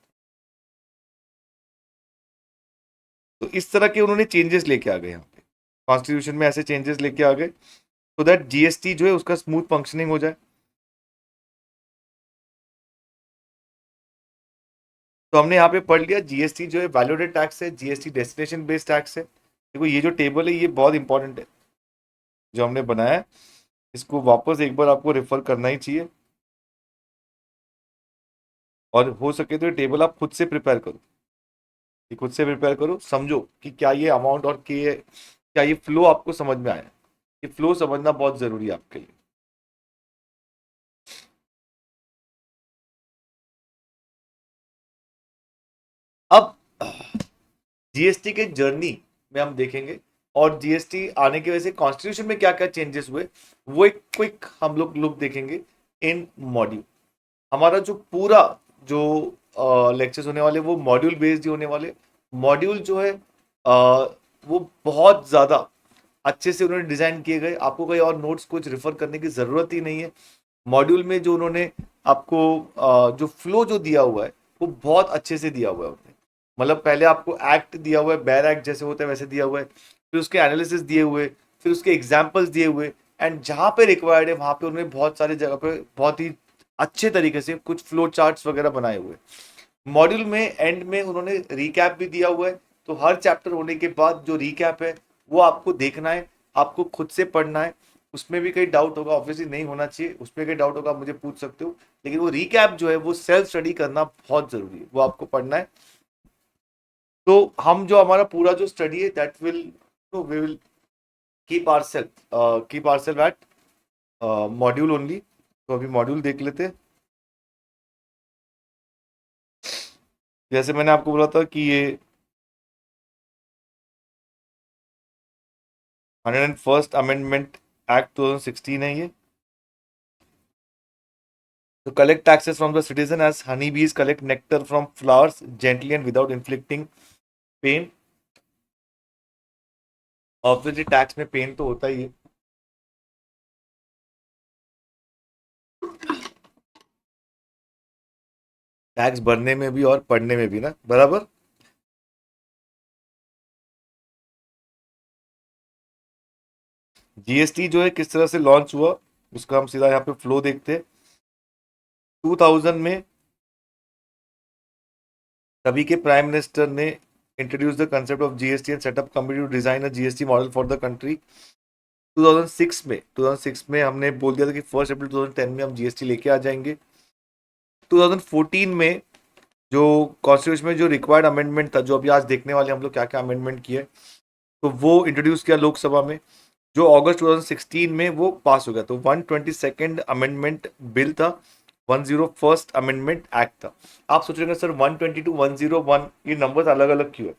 तो इस तरह के उन्होंने चेंजेस लेके आ गए यहाँ पे कॉन्स्टिट्यूशन में, ऐसे चेंजेस लेके आ गए सो दैट जीएसटी जो है उसका स्मूथ फंक्शनिंग हो जाए। तो हमने यहाँ पे पढ़ लिया जीएसटी जो है वैल्यू एडेड टैक्स है, जीएसटी डेस्टिनेशन बेस्ड टैक्स है। देखो ये जो टेबल है ये बहुत इंपॉर्टेंट है जो हमने बनाया है, इसको वापस एक बार आपको रेफर करना ही चाहिए, और हो सके तो ये टेबल आप खुद से प्रिपेयर करो, ये खुद से प्रिपेयर करो, समझो कि क्या ये अमाउंट और क्या ये फ्लो आपको समझ में आया। ये फ्लो समझना बहुत जरूरी है आपके लिए। अब जीएसटी के जर्नी में हम देखेंगे और जीएसटी आने की वजह से कॉन्स्टिट्यूशन में क्या क्या चेंजेस हुए वो एक क्विक हम लोग लुक देखेंगे इन मॉड्यूल। हमारा जो पूरा जो लेक्चर्स होने वाले वो मॉड्यूल बेस्ड ही होने वाले। मॉड्यूल जो है वो बहुत ज़्यादा अच्छे से उन्होंने डिज़ाइन किए गए, आपको कोई और नोट्स कुछ रेफर करने की ज़रूरत ही नहीं है। मॉड्यूल में जो उन्होंने आपको जो फ्लो जो दिया हुआ है वो बहुत अच्छे से दिया हुआ है उन्होंने। मतलब पहले आपको एक्ट दिया हुआ है, बेयर एक्ट जैसे होता है वैसे दिया हुआ है, फिर उसके एनालिसिस दिए हुए, फिर उसके एग्जाम्पल्स दिए हुए, एंड जहाँ पे रिक्वायर्ड है वहाँ पे उन्होंने बहुत सारी जगह पे बहुत ही अच्छे तरीके से कुछ फ्लो चार्ट्स वगैरह बनाए हुए। मॉड्यूल में एंड में उन्होंने रिकैप भी दिया हुआ है तो हर चैप्टर होने के बाद जो रिकैप है वो आपको देखना है, आपको खुद से पढ़ना है। उसमें भी कहीं डाउट होगा, ऑब्वियसली नहीं होना चाहिए, उसमें कहीं डाउट होगा आप मुझे पूछ सकते हो, लेकिन वो रिकैप जो है वो सेल्फ स्टडी करना बहुत जरूरी है, वो आपको पढ़ना है। तो हम जो हमारा पूरा जो स्टडी है that will, we will keep our self at module only. तो अभी मॉड्यूल देख लेते हैं। जैसे मैंने आपको बोला था कि ये 101st अमेंडमेंट एक्ट 2016 है ये। तो collect taxes from the citizen as honey bees collect nectar from flowers gently and without inflicting pain. Obviously tax में पेन तो होता ही है। टैक्स भरने में भी और पढ़ने में भी ना, बराबर। जीएसटी जो है किस तरह से लॉन्च हुआ, उसका हम सीधा यहाँ पे फ्लो देखते हैं। 2000 में तभी के प्राइम मिनिस्टर ने introduce the concept of GST and set up committee to design a GST model for the country. 2006 में हमने बोल दिया था कि 1 अप्रैल 2010 में हम जीएसटी लेके आ जाएंगे। 2014 में जो कॉन्स्टिट्यूशन में जो रिक्वायर्ड अमेंडमेंट था, जो अभी आज देखने वाले हम लोग क्या क्या अमेंडमेंट किए, तो वो इंट्रोड्यूस किया लोकसभा में, जो अगस्त 2016 में वो पास हो गया। तो 122nd अमेंडमेंट बिल था, 101st अमेंडमेंट एक्ट था। आप सोच रहे हैं सर 122 101 ये नंबर्स अलग अलग क्यों है?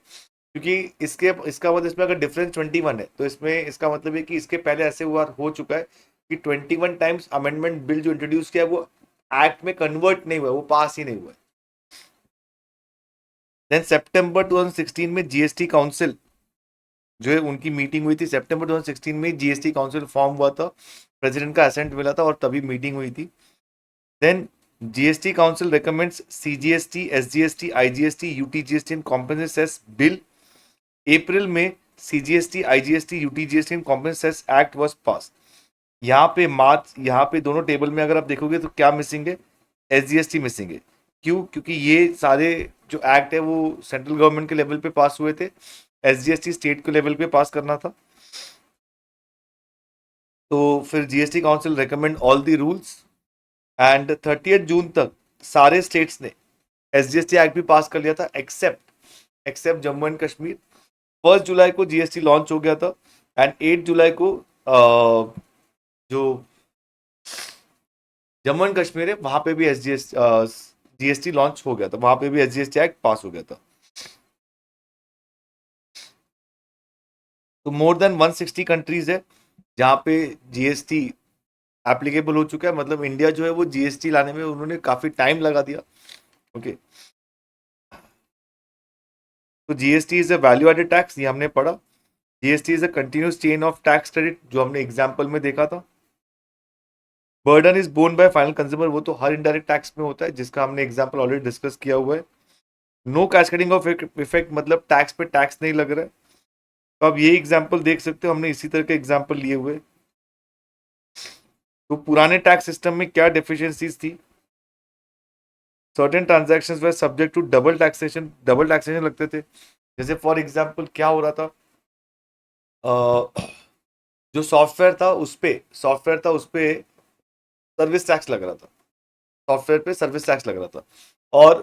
क्योंकि इसका मतलब इसमें अगर डिफरेंस 21 है तो इसमें इसका मतलब है कि इसके पहले ऐसे हुआ हो चुका है कि 21 टाइम्स अमेंडमेंट बिल जो इंट्रोड्यूस किया है वो एक्ट में कन्वर्ट नहीं हुआ, वो पास ही नहीं हुआ। देन सितंबर 2016 में जीएसटी काउंसिल जो है उनकी मीटिंग हुई थी। सितंबर 2016 में जीएसटी काउंसिल फॉर्म हुआ था, प्रेसिडेंट का असेंट मिला था और तभी मीटिंग हुई थी। Then GST council recommends CGST, SGST, IGST, UTGST and compensation cess bill. April में CGST, IGST, UTGST and compensation cess act was pass. यहाँ पे मार्च, यहाँ पे दोनों टेबल में अगर आप देखोगे तो क्या मिसिंग है? एसजीएसटी मिसिंग है। क्यों? क्योंकि ये सारे जो एक्ट है वो सेंट्रल गवर्नमेंट के लेवल पे पास हुए थे, एसजीएसटी स्टेट के लेवल पे पास करना था। तो फिर GST council recommend all the rules and 30 जून तक सारे स्टेट्स ने एसजीएसटी एक्ट भी पास कर लिया था, एक्सेप्ट जम्मू एंड कश्मीर। 1 जुलाई को जीएसटी लॉन्च हो गया था एंड 8 जुलाई को जो जम्मू एंड कश्मीर है वहां पे भी एसजीएस जीएसटी लॉन्च हो गया था, वहां पे भी एसजीएसटी एक्ट पास हो गया था। तो मोर देन 160 कंट्रीज है जहां पे जीएसटी एप्लीकेबल हो चुका है। मतलब इंडिया जो है वो जीएसटी लाने में उन्होंने काफी टाइम लगा दिया। ओके, तो GST is a value added tax, ये हमने पढ़ा। GST is a continuous chain of tax credit, जो हमने एग्जाम्पल में देखा था। Burden is borne by final consumer, वो तो हर इनडायरेक्ट टैक्स में होता है, जिसका हमने एग्जाम्पल ऑलरेडी डिस्कस किया हुआ है। नो कैस्केडिंग ऑफ इफेक्ट, मतलब टैक्स पे टैक्स नहीं लग रहा है। तो आप ये एग्जाम्पल देख सकते हो, हमने इसी तरह के एग्जाम्पल लिए हुए। तो पुराने टैक्स सिस्टम में क्या डेफिशिएंसीज थी? Certain transactions were subject to double taxation लगते थे। जैसे फॉर एग्जांपल क्या हो रहा था, जो सॉफ्टवेयर था उस पे सर्विस टैक्स लग रहा था, सॉफ्टवेयर पे सर्विस टैक्स लग रहा था। और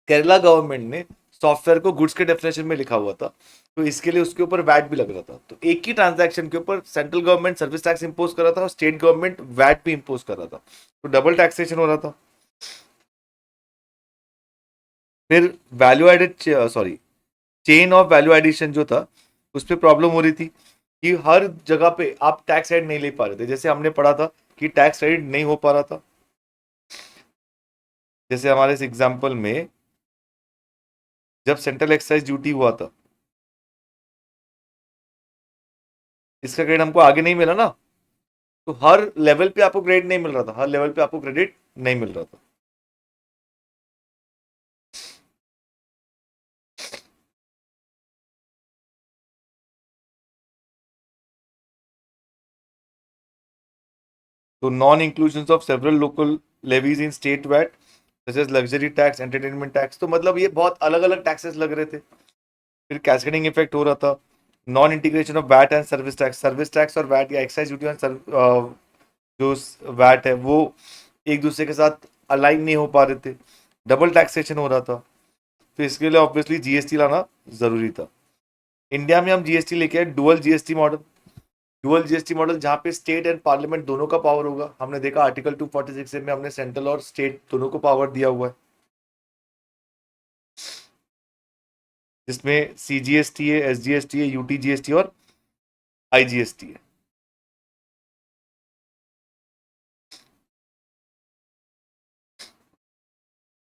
केरला गवर्नमेंट ने सॉफ्टवेयर को गुड्स के डेफिनेशन में लिखा हुआ था, तो इसके लिए उसके ऊपर वैट भी लग रहा था। तो एक ही ट्रांजैक्शन के ऊपर central government service tax impose कर रहा था और स्टेट गवर्नमेंट वैट भी इंपोज कर रहा था, तो डबल टैक्सेशन हो रहा था। फिर value added sorry chain of value addition जो था, उस पर प्रॉब्लम हो रही थी कि हर जगह पे आप टैक्स क्रेडिट नहीं ले पा रहे थे। जैसे हमने पढ़ा था कि टैक्स क्रेडिट नहीं हो पा रहा था। जैसे हमारे इस एग्जाम्पल में जब सेंट्रल एक्साइज ड्यूटी हुआ था, इसका क्रेडिट हमको आगे नहीं मिला ना, तो हर लेवल पे आपको क्रेडिट नहीं मिल रहा था, हर लेवल पे आपको क्रेडिट नहीं मिल रहा था। तो non inclusion of several local levies in state VAT, जैसे लग्जरी टैक्स, एंटरटेनमेंट टैक्स, तो मतलब ये बहुत अलग अलग टैक्सेस लग रहे थे। फिर कैस्केडिंग इफेक्ट हो रहा था, non integration of VAT and service tax और वैट या एक्साइज ड्यूटी ऑन जो वैट है वो एक दूसरे के साथ अलाइन नहीं हो पा रहे थे, डबल टैक्सेशन हो रहा था। तो इसके लिए ऑब्वियसली जीएसटी लाना जरूरी था। इंडिया में हम जीएसटी लेके आए dual GST model. Dual GST model जहाँ पे स्टेट एंड पार्लियामेंट दोनों का पावर होगा। हमने देखा आर्टिकल 246 में हमने सेंट्रल और स्टेट दोनों को पावर दिया हुआ है, जिसमें सीजीएसटी है, एसजीएसटी है, यूटीजीएसटी और आईजीएसटी है।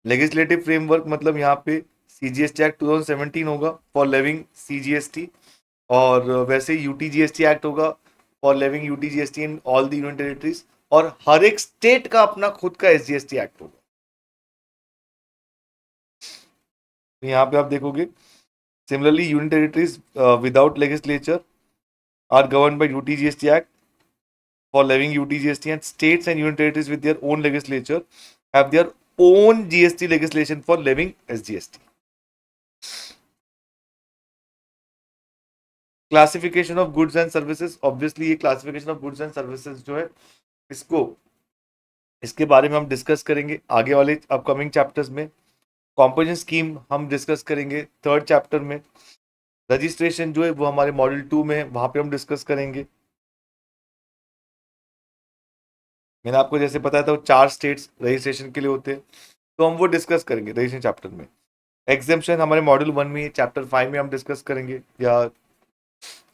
लेजिस्लेटिव फ्रेमवर्क मतलब यहाँ पे सीजीएसटी एक्ट 2017 होगा फॉर लेविंग सीजीएसटी, और वैसे यूटीजीएसटी एक्ट होगा for levying UTGST in all the union territories, और हर एक स्टेट का अपना खुद का एसजीएसटी एक्ट होगा। तो यहाँ पे आप देखोगे similarly union territories without legislature are govern by UTGST act for levying UTGST, and states and union territories with their own legislature have their own GST legislation for levying SGST. Classification of goods and services, obviously ये classification of goods and services जो है इसको इसके बारे में हम discuss करेंगे आगे वाले अपकमिंग चैप्टर्स में। कॉम्पोजिशन स्कीम हम डिस्कस करेंगे थर्ड चैप्टर में। रजिस्ट्रेशन जो है वो हमारे मॉड्यूल 2 में है, वहां पे हम डिस्कस करेंगे। मैंने आपको जैसे बताया था वो 4 स्टेट्स रजिस्ट्रेशन के लिए होते हैं, तो हम वो डिस्कस करेंगे रजिस्ट्रेशन चैप्टर में। एग्जाम्पशन हमारे मॉड्यूल 1 में, चैप्टर 5 में हम डिस्कस करेंगे, या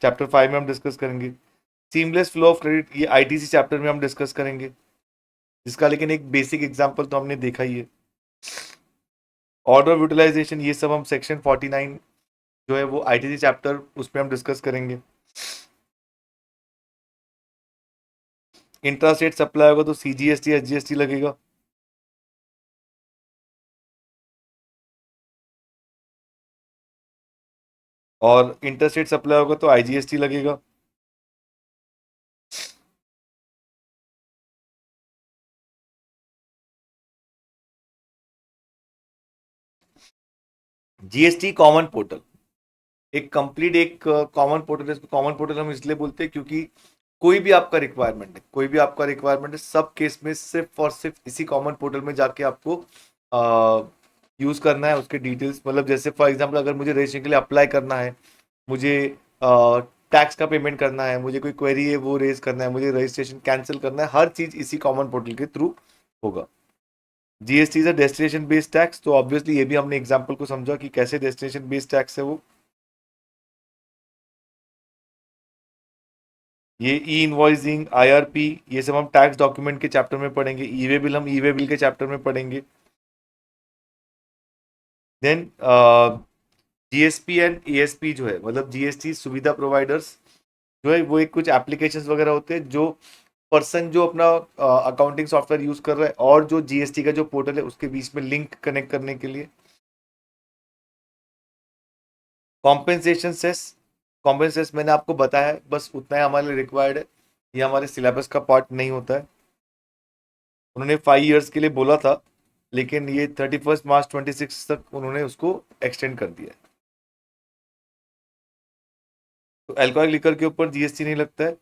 चैप्टर 5 में हम डिस्कस करेंगे। सीमलेस फ्लो ऑफ क्रेडिट ये आईटीसी चैप्टर में हम डिस्कस करेंगे, जिसका लेकिन एक बेसिक एग्जांपल तो हमने देखा ही है। ऑर्डर ऑफ यूटिलाइजेशन ये सब हम सेक्शन 49 जो है वो आईटीसी चैप्टर उसमें हम डिस्कस करेंगे। इंट्रा स्टेट सप्लाई होगा तो सीजीएसटी एसजीएसटी लगेगा। और इंटर स्टेट सप्लाई होगा तो आईजीएसटी लगेगा। जीएसटी कॉमन पोर्टल एक कंप्लीट एक कॉमन पोर्टल है। इसको कॉमन पोर्टल हम इसलिए बोलते हैं क्योंकि कोई भी आपका रिक्वायरमेंट है, सब केस में सिर्फ और सिर्फ इसी कॉमन पोर्टल में जाके आपको यूज करना है। उसके डिटेल्स मतलब जैसे फॉर एग्जांपल अगर मुझे रजिस्ट्रेशन के लिए अप्लाई करना है, मुझे टैक्स का पेमेंट करना है, मुझे कोई क्वेरी है वो रेज करना है, मुझे रजिस्ट्रेशन कैंसिल करना है, हर चीज इसी कॉमन पोर्टल के थ्रू होगा। GST is a destination based tax, तो ऑब्वियसली ये भी हमने एग्जांपल को समझा कि कैसे डेस्टिनेशन बेस्ड टैक्स है वो। ये ई इनवॉइसिंग, आईआरपी, ये सब हम टैक्स डॉक्यूमेंट के चैप्टर में पढ़ेंगे। ई वे बिल हम ई वे बिल के चैप्टर में पढ़ेंगे। देन जीएसपी एंड एएसपी जो है मतलब जीएसटी सुविधा प्रोवाइडर्स जो है वो एक कुछ एप्लीकेशंस वगैरह होते हैं जो पर्सन जो अपना अकाउंटिंग सॉफ्टवेयर यूज कर रहा है और जो जीएसटी का जो पोर्टल है उसके बीच में लिंक कनेक्ट करने के लिए। कॉम्पेंसेशन सेस, कॉम्पेंसेस मैंने आपको बताया है, बस उतना ही हमारे लिए रिक्वायर्ड है। ये हमारे सिलेबस का पार्ट नहीं होता है। उन्होंने 5 ईयर्स के लिए बोला था, लेकिन ये 31 मार्च 26 तक उन्होंने उसको एक्सटेंड कर दिया है। तो अल्कोहल लिकर के ऊपर जीएसटी नहीं लगता है।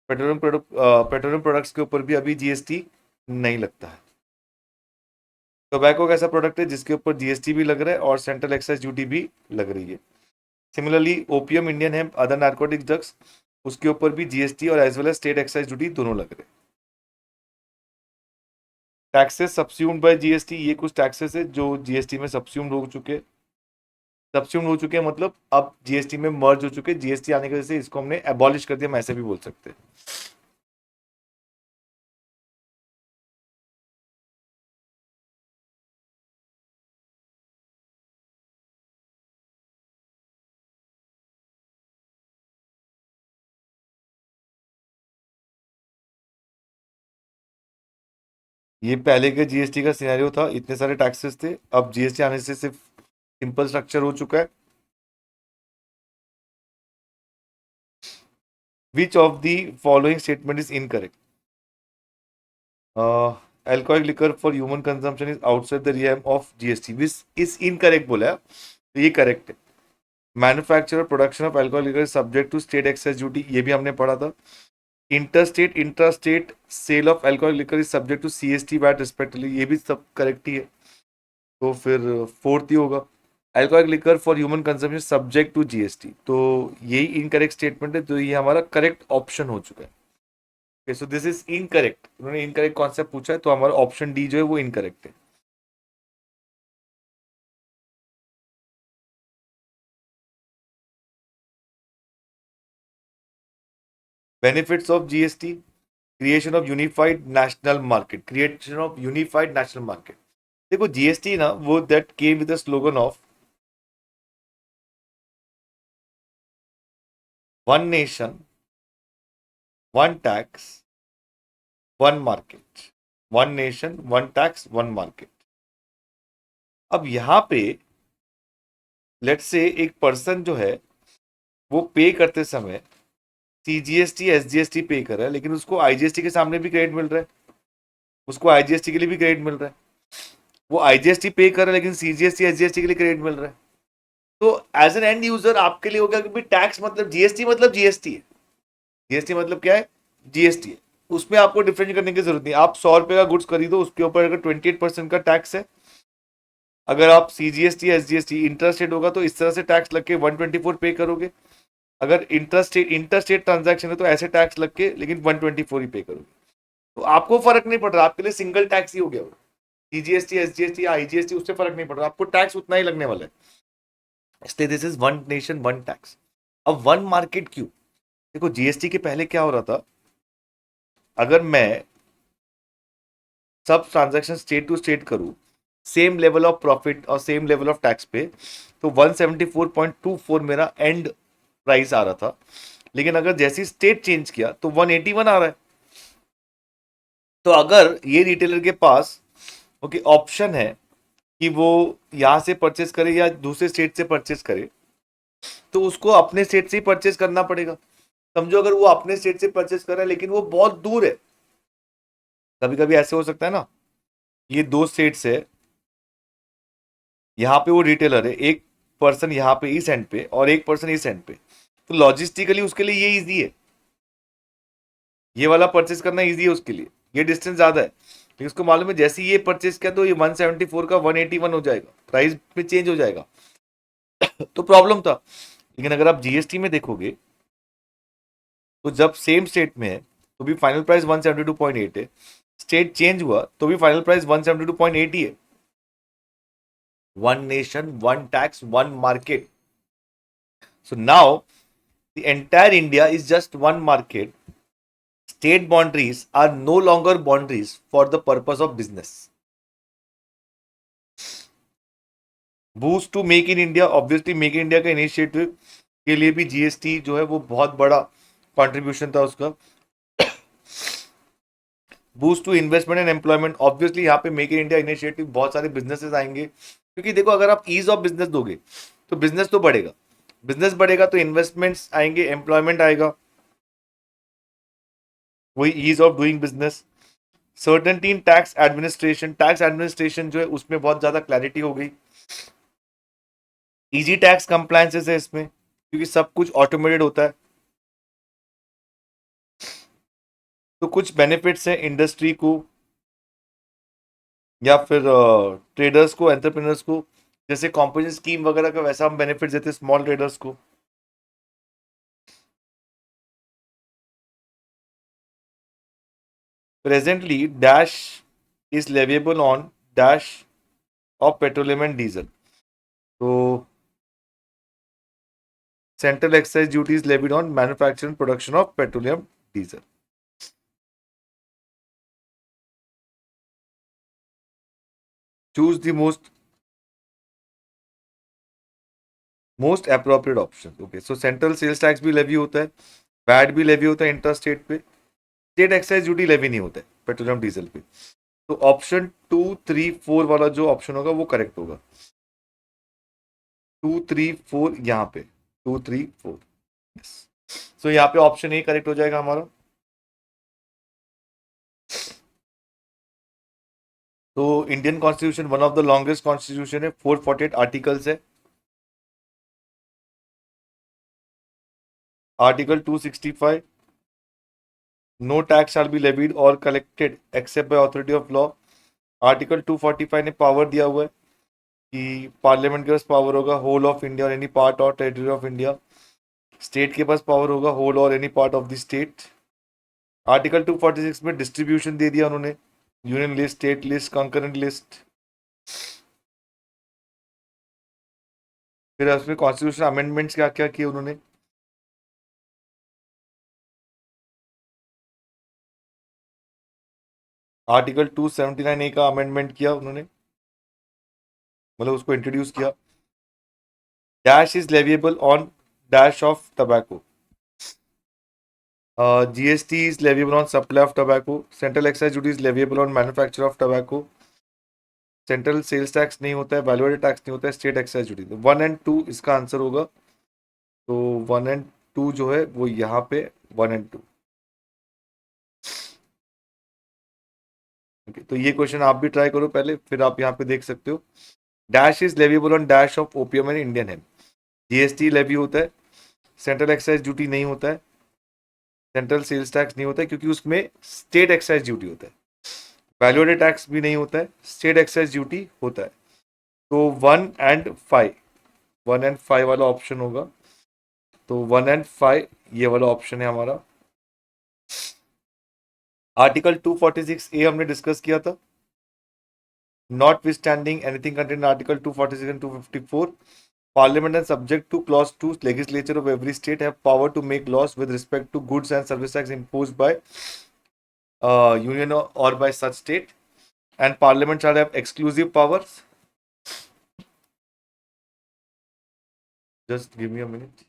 पेट्रोलियम प्रोडक्ट्स के ऊपर भी अभी जीएसटी नहीं लगता है। टोबैको का ऐसा प्रोडक्ट है जिसके ऊपर जीएसटी भी लग रहा है और सेंट्रल एक्साइज ड्यूटी भी लग रही है। Similarly opium, Indian hemp, other narcotic drugs, उसके ऊपर भी जीएसटी और as well as state excise duty दोनों लग रहे हैं। टैक्सेस सब्स्यूम्ड बाय जीएसटी, ये कुछ टैक्सेस है जो जीएसटी में सब्स्यूम्ड हो चुके हैं मतलब अब जीएसटी में मर्ज हो चुके हैं। जीएसटी आने की वजह से इसको हमने एबॉलिश कर दिया, हम ऐसे भी बोल सकते हैं। ये पहले के जीएसटी का सिनेरियो था, इतने सारे टैक्सेस थे। अब जीएसटी आने से सिर्फ सिंपल स्ट्रक्चर हो चुका है। Which of the following statement is incorrect? Alcoholic liquor for human consumption is outside the realm of GST, which is incorrect बोला है, तो ये करेक्ट है। Manufacture production of alcohol liquor subject to state excise duty, ये भी हमने पढ़ा था। Interstate intrastate sale of alcohol liquor is subject to CST VAT respectively, ये भी सब करेक्ट ही है। तो फिर फोर्थ ही होगा। Alcoholic liquor for human consumption subject to GST, तो यही इनकरेक्ट स्टेटमेंट है, तो ये हमारा करेक्ट ऑप्शन हो चुका है। सो दिस इज इनकरेक्ट, उन्होंने इनकरेक्ट कॉन्सेप्ट पूछा है, तो हमारा ऑप्शन डी जो है वो इनकरेक्ट है। Benefits of GST, creation of unified national market, creation of unified national market. देखो जीएसटी ना वो that came with the slogan of one nation one tax one market, one nation one tax one market. अब यहां पे let's say एक person जो है वो पे करते समय सीजीएसटी एसजीएसटी पे कर रहा है, लेकिन उसको आईजीएसटी के सामने भी क्रेडिट मिल रहा है, उसको आईजीएसटी के लिए भी क्रेडिट मिल रहा है। वो आईजीएसटी पे कर रहा है लेकिन सीजीएसटी एसजीएसटी के लिए क्रेडिट मिल रहा है। तो एज एन एंड यूजर आपके लिए हो गया कि टैक्स मतलब जीएसटी, मतलब जीएसटी है। जीएसटी मतलब क्या है? जीएसटी है। उसमें आपको डिफरेंस करने की जरूरत नहीं। आप 100 रुपए का गुड्स खरीदो, उसके ऊपर अगर 28% का टैक्स है, अगर आप सीजीएसटी एसजीएसटी इंटरस्टेट होगा तो इस तरह से टैक्स लग के 124 पे करोगे। अगर इंटरस्टेट ट्रांजैक्शन है तो ऐसे टैक्स लग के लेकिन 124 ही पे करोगे। तो आपको फर्क नहीं पड़ रहा, आपके लिए सिंगल टैक्स ही हो गया। सीजीएसटी एसजीएसटी आईजीएसटी उससे फर्क नहीं पड़ रहा, आपको टैक्स उतना ही लगने वाला है। इसलिए this is one nation one tax. अब वन मार्केट क्यों? देखो जीएसटी के पहले क्या हो रहा था, अगर मैं सब ट्रांजैक्शन स्टेट टू स्टेट करूं, सेम लेवल ऑफ प्रॉफिट और सेम लेवल ऑफ टैक्स पे, तो 174.24 मेरा एंड प्राइस आ रहा था। लेकिन अगर जैसी स्टेट चेंज किया तो 181 आ रहा है। तो अगर ये रिटेलर के पास ओके ऑप्शन है कि वो यहां से परचेस करे या दूसरे स्टेट से परचेस करे, तो उसको अपने स्टेट से ही परचेस करना पड़ेगा। समझो अगर वो अपने स्टेट से परचेस कर रहा है लेकिन वो बहुत दूर है, कभी कभी ऐसे हो सकता है ना, ये दो स्टेट्स है, यहाँ पे वो रिटेलर है, एक पर्सन यहाँ पे इस एंड पे और एक पर्सन इस एंड पे, तो लॉजिस्टिकली उसके लिए ये इजी है, ये वाला परचेस करना इजी है उसके लिए, ये डिस्टेंस ज्यादा है। लेकिन उसको मालूम है जैसे ये परचेस किया तो ये 174 का 181 हो जाएगा, प्राइस में चेंज हो जाएगा। तो प्रॉब्लम था। लेकिन अगर आप जीएसटी में देखोगे तो जब सेम स्टेट में है तो भी फाइनल प्राइस 172.8 है, स्टेट चेंज हुआ तो भी फाइनल प्राइस 172.8 ही है। One nation one tax one market. So now the entire India is just one market. State boundaries are no longer boundaries for the purpose of business. Boost to make in India, obviously make in India का initiative के लिए भी GST जो है वो बहुत बड़ा contribution था उसका। Boost to investment and employment, obviously यहाँ पे मेक इन इंडिया इनिशिएटिव बहुत सारे बिजनेसेस आएंगे, क्योंकि देखो अगर आप ईज ऑफ बिजनेस दोगे तो बिजनेस तो बढ़ेगा, बिजनेस बढ़ेगा तो इन्वेस्टमेंट्स आएंगे, एम्प्लॉयमेंट आएगा, वही ease of doing business. Certainty in tax administration, tax administration जो है उसमें बहुत ज्यादा क्लैरिटी हो गई। इजी टैक्स कंप्लायंसेस है इसमें क्योंकि सब कुछ ऑटोमेटेड होता है। तो कुछ बेनिफिट्स हैं इंडस्ट्री को या फिर ट्रेडर्स को, एंटरप्रेन्योर्स को, जैसे कॉम्पोजिट स्कीम वगैरह का वैसा हम बेनिफिट देते हैं स्मॉल ट्रेडर्स को। Presently dash is leviable on dash of petroleum and diesel, तो central excise duty is levied on manufacturing production of petroleum diesel. Choose the most appropriate option. Okay, so central sales tax भी levy होता है, VAT भी levy होता है inter state पे, state excise duty levy नहीं होता है पेट्रोलियम डीजल पे। तो ऑप्शन 2, 3, 4 वाला जो ऑप्शन होगा वो करेक्ट होगा। 2, 3, 4 यहाँ पे 2, 3, 4, सो यहाँ पे ऑप्शन ए करेक्ट हो जाएगा हमारा। तो Indian constitution one of the longest constitution है, 448 आर्टिकल्स है। Article 265, no tax shall be levied और collected except by authority of law. Article 245 ने पावर दिया हुआ है कि पार्लियामेंट के पास पावर होगा होल ऑफ इंडिया और एनी पार्ट और टेरिटरी ऑफ इंडिया। स्टेट के पास पावर होगा होल और any part of the state. Article 246 में डिस्ट्रीब्यूशन दे दिया उन्होंने, union list, state list, concurrent list. फिर उसमें कॉन्स्टिट्यूशन अमेंडमेंट्स क्या क्या किए उन्होंने। आर्टिकल 279 ए का अमेंडमेंट किया उन्होंने, मतलब उसको इंट्रोड्यूस किया। Dash is leviable on dash of tobacco. GST is leviable on supply of tobacco. Central excise duty is leviable on manufacture of tobacco. Central sales tax नहीं होता है, वैल्यू एडेड टैक्स नहीं होता है, स्टेट एक्साइज ड्यूटी। तो 1 और 2 इसका answer होगा। तो 1 और 2 जो है वो यहाँ पे 1 और 2। तो ये क्वेश्चन आप भी ट्राई करो पहले, फिर आप यहाँ पे देख सकते हो। Dash is leviable on dash of opium and Indian hemp. GST levy होता है, सेंट्रल एक्साइज ड्यूटी नहीं होता है, सेंट्रल सेल्स टैक्स नहीं होता है क्योंकि उसमें स्टेट एक्साइज ड्यूटी होता है। वैल्यू एडेड टैक्स भी नहीं होता है, स्टेट एक्साइज ड्यूटी होता है। तो 1 और 5, 1 और 5 वाला ऑप्शन होगा। तो 1 और 5 ये वाला ऑप्शन है हमारा। आर्टिकल 246A हमने डिस्कस किया था। Not withstanding anything contain article 246 and 254, Parliament and subject to clause 2, legislature of every state have power to make laws with respect to goods and service tax imposed by union or by such state, and Parliament shall have exclusive powers. Just give me a minute.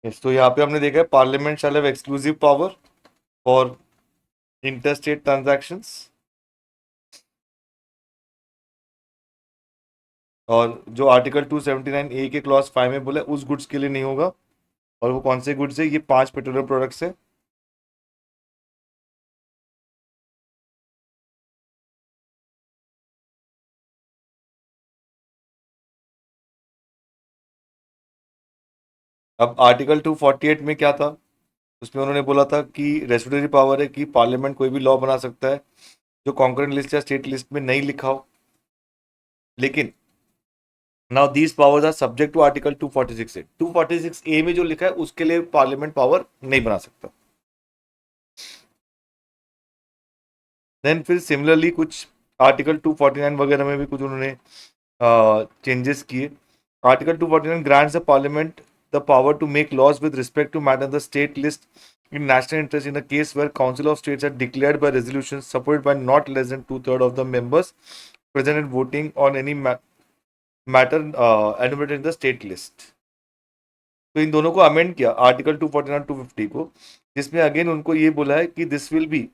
Yes, तो यहाँ पे हमने देखा है parliament shall have exclusive power for interstate transactions, और जो article 279A के clause 5 में बोला उस गुड्स के लिए नहीं होगा। और वो कौन से गुड्स है? ये 5 पेट्रोलियम प्रोडक्ट्स है। अब आर्टिकल 248 में क्या था? उसमें उन्होंने बोला था कि रेस्टोरेटरी पावर है कि पार्लियामेंट कोई भी लॉ बना सकता है जो कॉन्करेंट लिस्ट या स्टेट लिस्ट में नहीं लिखा हो। लेकिन now these powers are subject to article 246 A. 246A में जो लिखा है उसके लिए पार्लियामेंट पावर नहीं बना सकता। देन फिर सिमिलरली कुछ आर्टिकल 249 वगैरह में भी कुछ उन्होंने चेंजेस किए। Article 249 grants the parliament the power to make laws with respect to matter the state list in national interest in a case where Council of States are declared by resolutions supported by not less than 2/3 of the members present and voting on any matter enumerated in the state list. तो इन दोनों को amend किया article 249 250 को, जिसमें again उनको ये बोला है कि this will be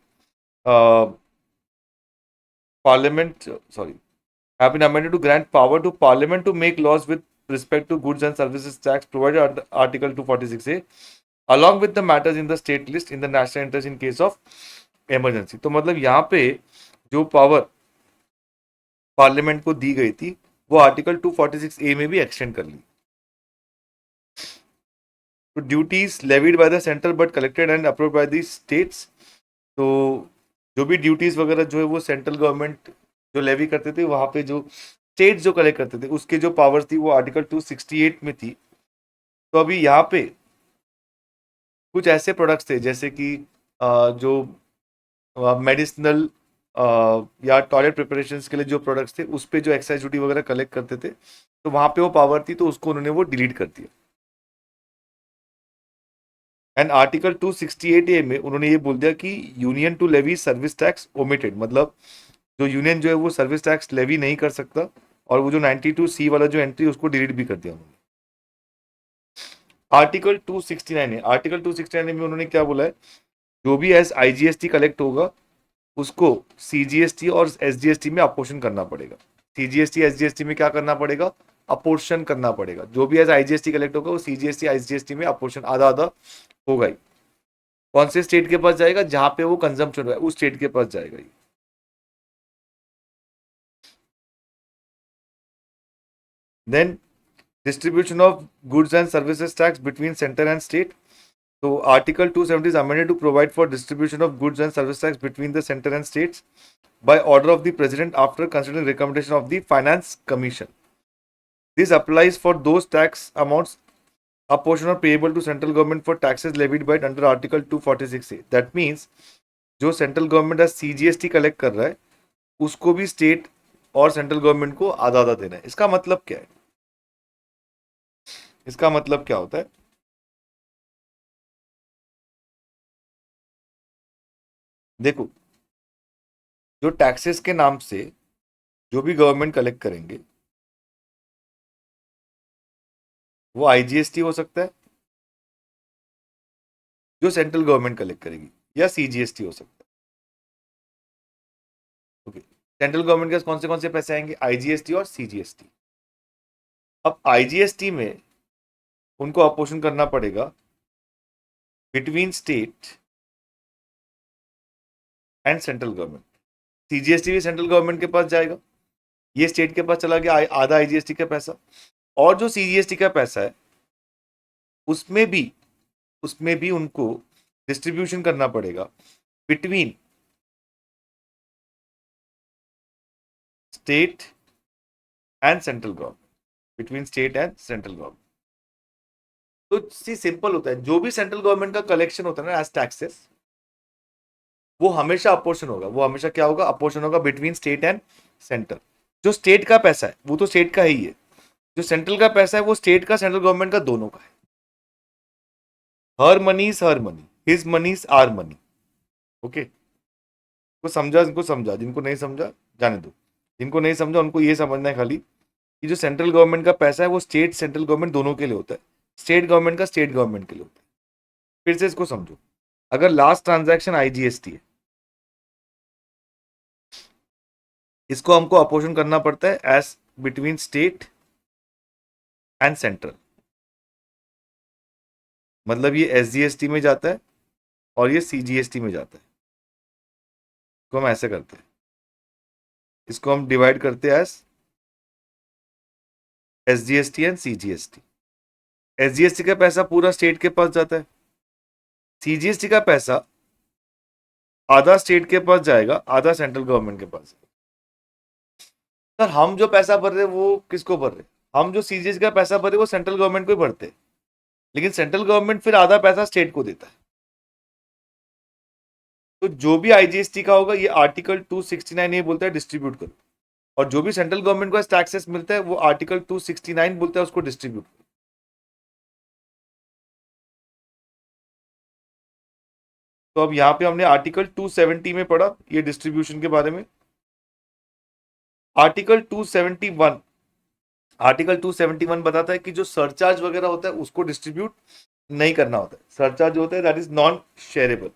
parliament sorry have been amended to grant power to parliament to make laws with respect to goods and services tax provided under article 246A along with the matters in the state list in the national interest in case of emergency। तो मतलब यहाँ पे जो power parliament को दी गई थी वो article 246A में भी एक्सटेंड कर ली। तो duties levied by the central but collected and approved by the states. तो जो भी ड्यूटीज वगैरह जो है वो सेंट्रल गवर्नमेंट जो लेवी करते थे, वहां पे जो स्टेट जो कलेक्ट करते थे उसके जो पावर्स थी वो आर्टिकल 268 में थी। तो अभी यहाँ पे कुछ ऐसे प्रोडक्ट्स थे जैसे कि जो मेडिसिनल या टॉयलेट प्रिपरेशंस के लिए जो प्रोडक्ट्स थे उस पर जो एक्साइज ड्यूटी वगैरह कलेक्ट करते थे, तो वहां पे वो पावर थी तो उसको उन्होंने वो डिलीट कर दिया। एंड आर्टिकल 268A में उन्होंने ये बोल दिया कि union to levy service tax omitted, मतलब जो यूनियन जो है वो सर्विस टैक्स लेवी नहीं कर सकता, और वो जो 92C वाला जो एंट्री उसको डिलीट भी कर दिया उन्होंने। आर्टिकल 269 है, आर्टिकल 269 में उन्होंने क्या बोला है, जो भी एस आईजीएसटी कलेक्ट होगा उसको सीजीएसटी और एसजीएसटी में अपोर्शन करना पड़ेगा। सीजीएसटी एसजीएसटी में क्या करना पड़ेगा, अपोर्शन करना पड़ेगा। जो भी एज आईजीएसटी कलेक्ट होगा वो सीजीएसटी एसजीएसटी में अपोर्शन आधा आधा होगा ही। कौन से स्टेट के पास जाएगा, जहां पे वो कंजम्पशन हुआ है उस स्टेट के पास जाएगा ही। Then distribution of goods and services tax between centre and state. तो article 270 is amended to provide for distribution of goods and service tax between the center and states by order of the president after considering recommendation of the finance commission. This applies for those tax amounts a portion are payable to central government for taxes levied by it under article 246A. That means जो central government CGST collect कर रहा है उसको भी state और central government को आधा आधा देना है। इसका मतलब क्या है, इसका मतलब क्या होता है, देखो जो टैक्सेस के नाम से जो भी गवर्नमेंट कलेक्ट करेंगे वो आईजीएसटी हो सकता है जो सेंट्रल गवर्नमेंट कलेक्ट करेगी, या सीजीएसटी हो सकता है। ओके, सेंट्रल गवर्नमेंट के कौन से पैसे आएंगे, आईजीएसटी और सीजीएसटी। अब आईजीएसटी में उनको अपोर्शन करना पड़ेगा between state and central government. CGST भी सेंट्रल गवर्नमेंट के पास जाएगा, ये स्टेट के पास चला गया आधा आईजीएसटी का पैसा। और जो सीजीएसटी का पैसा है उसमें भी उनको डिस्ट्रीब्यूशन करना पड़ेगा between state and central government, between state and central government. तो सी सिंपल होता है, जो भी सेंट्रल गवर्नमेंट का कलेक्शन होता है ना एज टैक्सेस, वो हमेशा अपोर्शन होगा, वो हमेशा क्या होगा, अपोर्शन होगा बिटवीन स्टेट एंड सेंटर। जो स्टेट का पैसा है वो तो स्टेट का ही है, जो सेंट्रल का पैसा है वो स्टेट का सेंट्रल गवर्नमेंट का दोनों का है। Her money is her money, his money is our money. Okay, को समझा, जिनको समझा, जिनको नहीं समझा जाने दो। जिनको नहीं समझा उनको ये समझना है खाली कि जो सेंट्रल गवर्नमेंट का पैसा है वो स्टेट सेंट्रल गवर्नमेंट दोनों के लिए होता है, स्टेट गवर्नमेंट का स्टेट गवर्नमेंट के लिए होता है। फिर से इसको समझो, अगर लास्ट ट्रांजैक्शन आईजीएसटी है, इसको हमको अपोर्शन करना पड़ता है as between state and central, मतलब ये एसजीएसटी में जाता है और ये सीजीएसटी में जाता है। इसको हम ऐसे करते हैं, इसको हम डिवाइड करते हैं as SGST and CGST. SGST का पैसा पूरा स्टेट के पास जाता है, सीजीएसटी का पैसा आधा स्टेट के पास जाएगा, आधा सेंट्रल गवर्नमेंट के पास। सर हम जो पैसा भर रहे वो किसको भर रहे, हम जो सीजीएसटी का पैसा भर रहे वो सेंट्रल गवर्नमेंट को ही भरते, लेकिन सेंट्रल गवर्नमेंट फिर आधा पैसा स्टेट को देता है। तो जो भी आईजीएसटी का होगा ये आर्टिकल 269 ये बोलता है डिस्ट्रीब्यूट करो, और जो भी सेंट्रल गवर्नमेंट को टैक्सेस मिलता है वो आर्टिकल 269 बोलता है उसको डिस्ट्रीब्यूट। तो अब यहाँ पे हमने आर्टिकल 270 में पढ़ा ये डिस्ट्रीब्यूशन के बारे में। आर्टिकल 271, आर्टिकल 271 बताता है कि जो सरचार्ज वगैरह होता है उसको डिस्ट्रीब्यूट नहीं करना होता है। सरचार्ज होता है दैट इज नॉन शेयरेबल।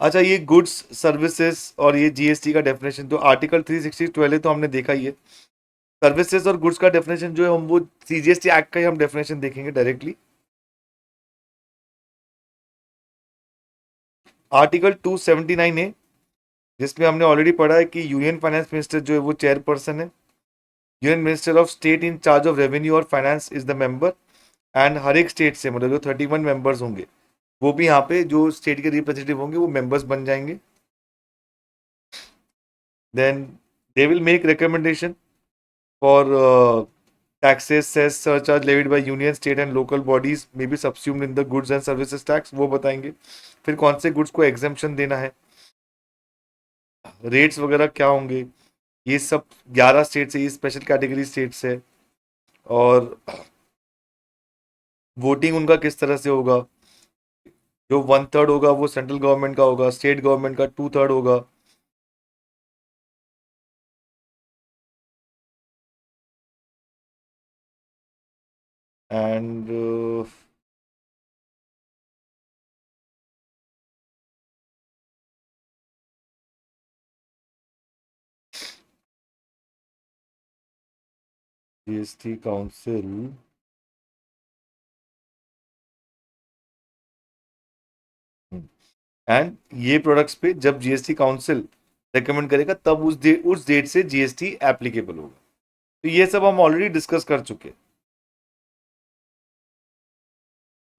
अच्छा, ये गुड्स सर्विसेज और ये जीएसटी का डेफिनेशन तो आर्टिकल 360 तो हमने देखा ही है। सर्विसेज और गुड्स का डेफिनेशन जो है हम वो सीजीएसटी एक्ट का ही हम डेफिनेशन देखेंगे डायरेक्टली। आर्टिकल 279 है जिसमें हमने ऑलरेडी पढ़ा है कि यूनियन फाइनेंस मिनिस्टर जो है वो चेयरपर्सन है, union minister of state in charge of revenue और finance is the member, and हर एक स्टेट से मतलब जो 31 मेंबर्स होंगे वो भी यहाँ पे जो स्टेट के रिप्रेजेंटेटिव होंगे वो मेंबर्स बन जाएंगे। Then they will make recommendation for taxes, cess, surcharge levied by union, state and local bodies may be subsumed in the goods and services tax, वो बताएंगे। फिर कौन से गुड्स को एग्जेम्पशन देना है, रेट्स वगैरह क्या होंगे, ये सब 11 स्टेट से, ये स्पेशल कैटेगरी स्टेट्स है। और वोटिंग उनका किस तरह से होगा, जो 1/3 होगा वो सेंट्रल गवर्नमेंट का होगा, स्टेट गवर्नमेंट का 2/3 होगा। एंड जीएसटी काउंसिल, एंड ये प्रोडक्ट्स पे जब जीएसटी काउंसिल रेकमेंड करेगा तब उस डेट से जीएसटी एप्लीकेबल होगा। तो ये सब हम ऑलरेडी डिस्कस कर चुके।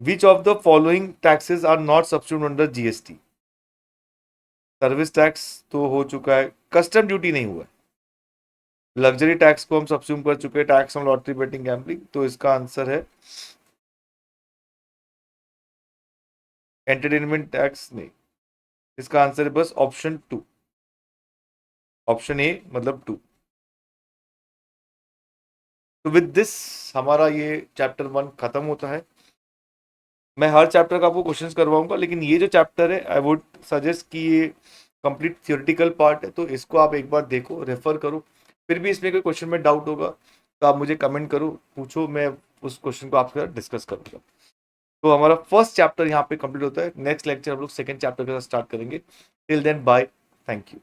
Which of the following taxes are not substitute under GST? Service tax तो हो चुका है, कस्टम ड्यूटी नहीं हुआ है, लग्जरी टैक्स को हम सब्स्यूम कर चुके हैं, tax on lottery betting gambling, तो इसका आंसर है एंटरटेनमेंट टैक्स नहीं, इसका आंसर है बस ऑप्शन 2, ऑप्शन ए मतलब 2। तो विद दिस हमारा ये चैप्टर 1 खत्म होता है। मैं हर चैप्टर का आपको क्वेश्चंस करवाऊंगा, लेकिन ये जो चैप्टर है आई वुड सजेस्ट कि ये कंप्लीट थियोरेटिकल पार्ट है, तो इसको आप एक बार देखो, रेफर करो। फिर भी इसमें कोई क्वेश्चन में डाउट होगा तो आप मुझे कमेंट करो, पूछो, मैं उस क्वेश्चन को आपके साथ डिस्कस करूंगा। तो हमारा फर्स्ट चैप्टर यहाँ पे कंप्लीट होता है। नेक्स्ट लेक्चर हम लोग सेकंड चैप्टर के साथ स्टार्ट करेंगे। Till then bye, thank you.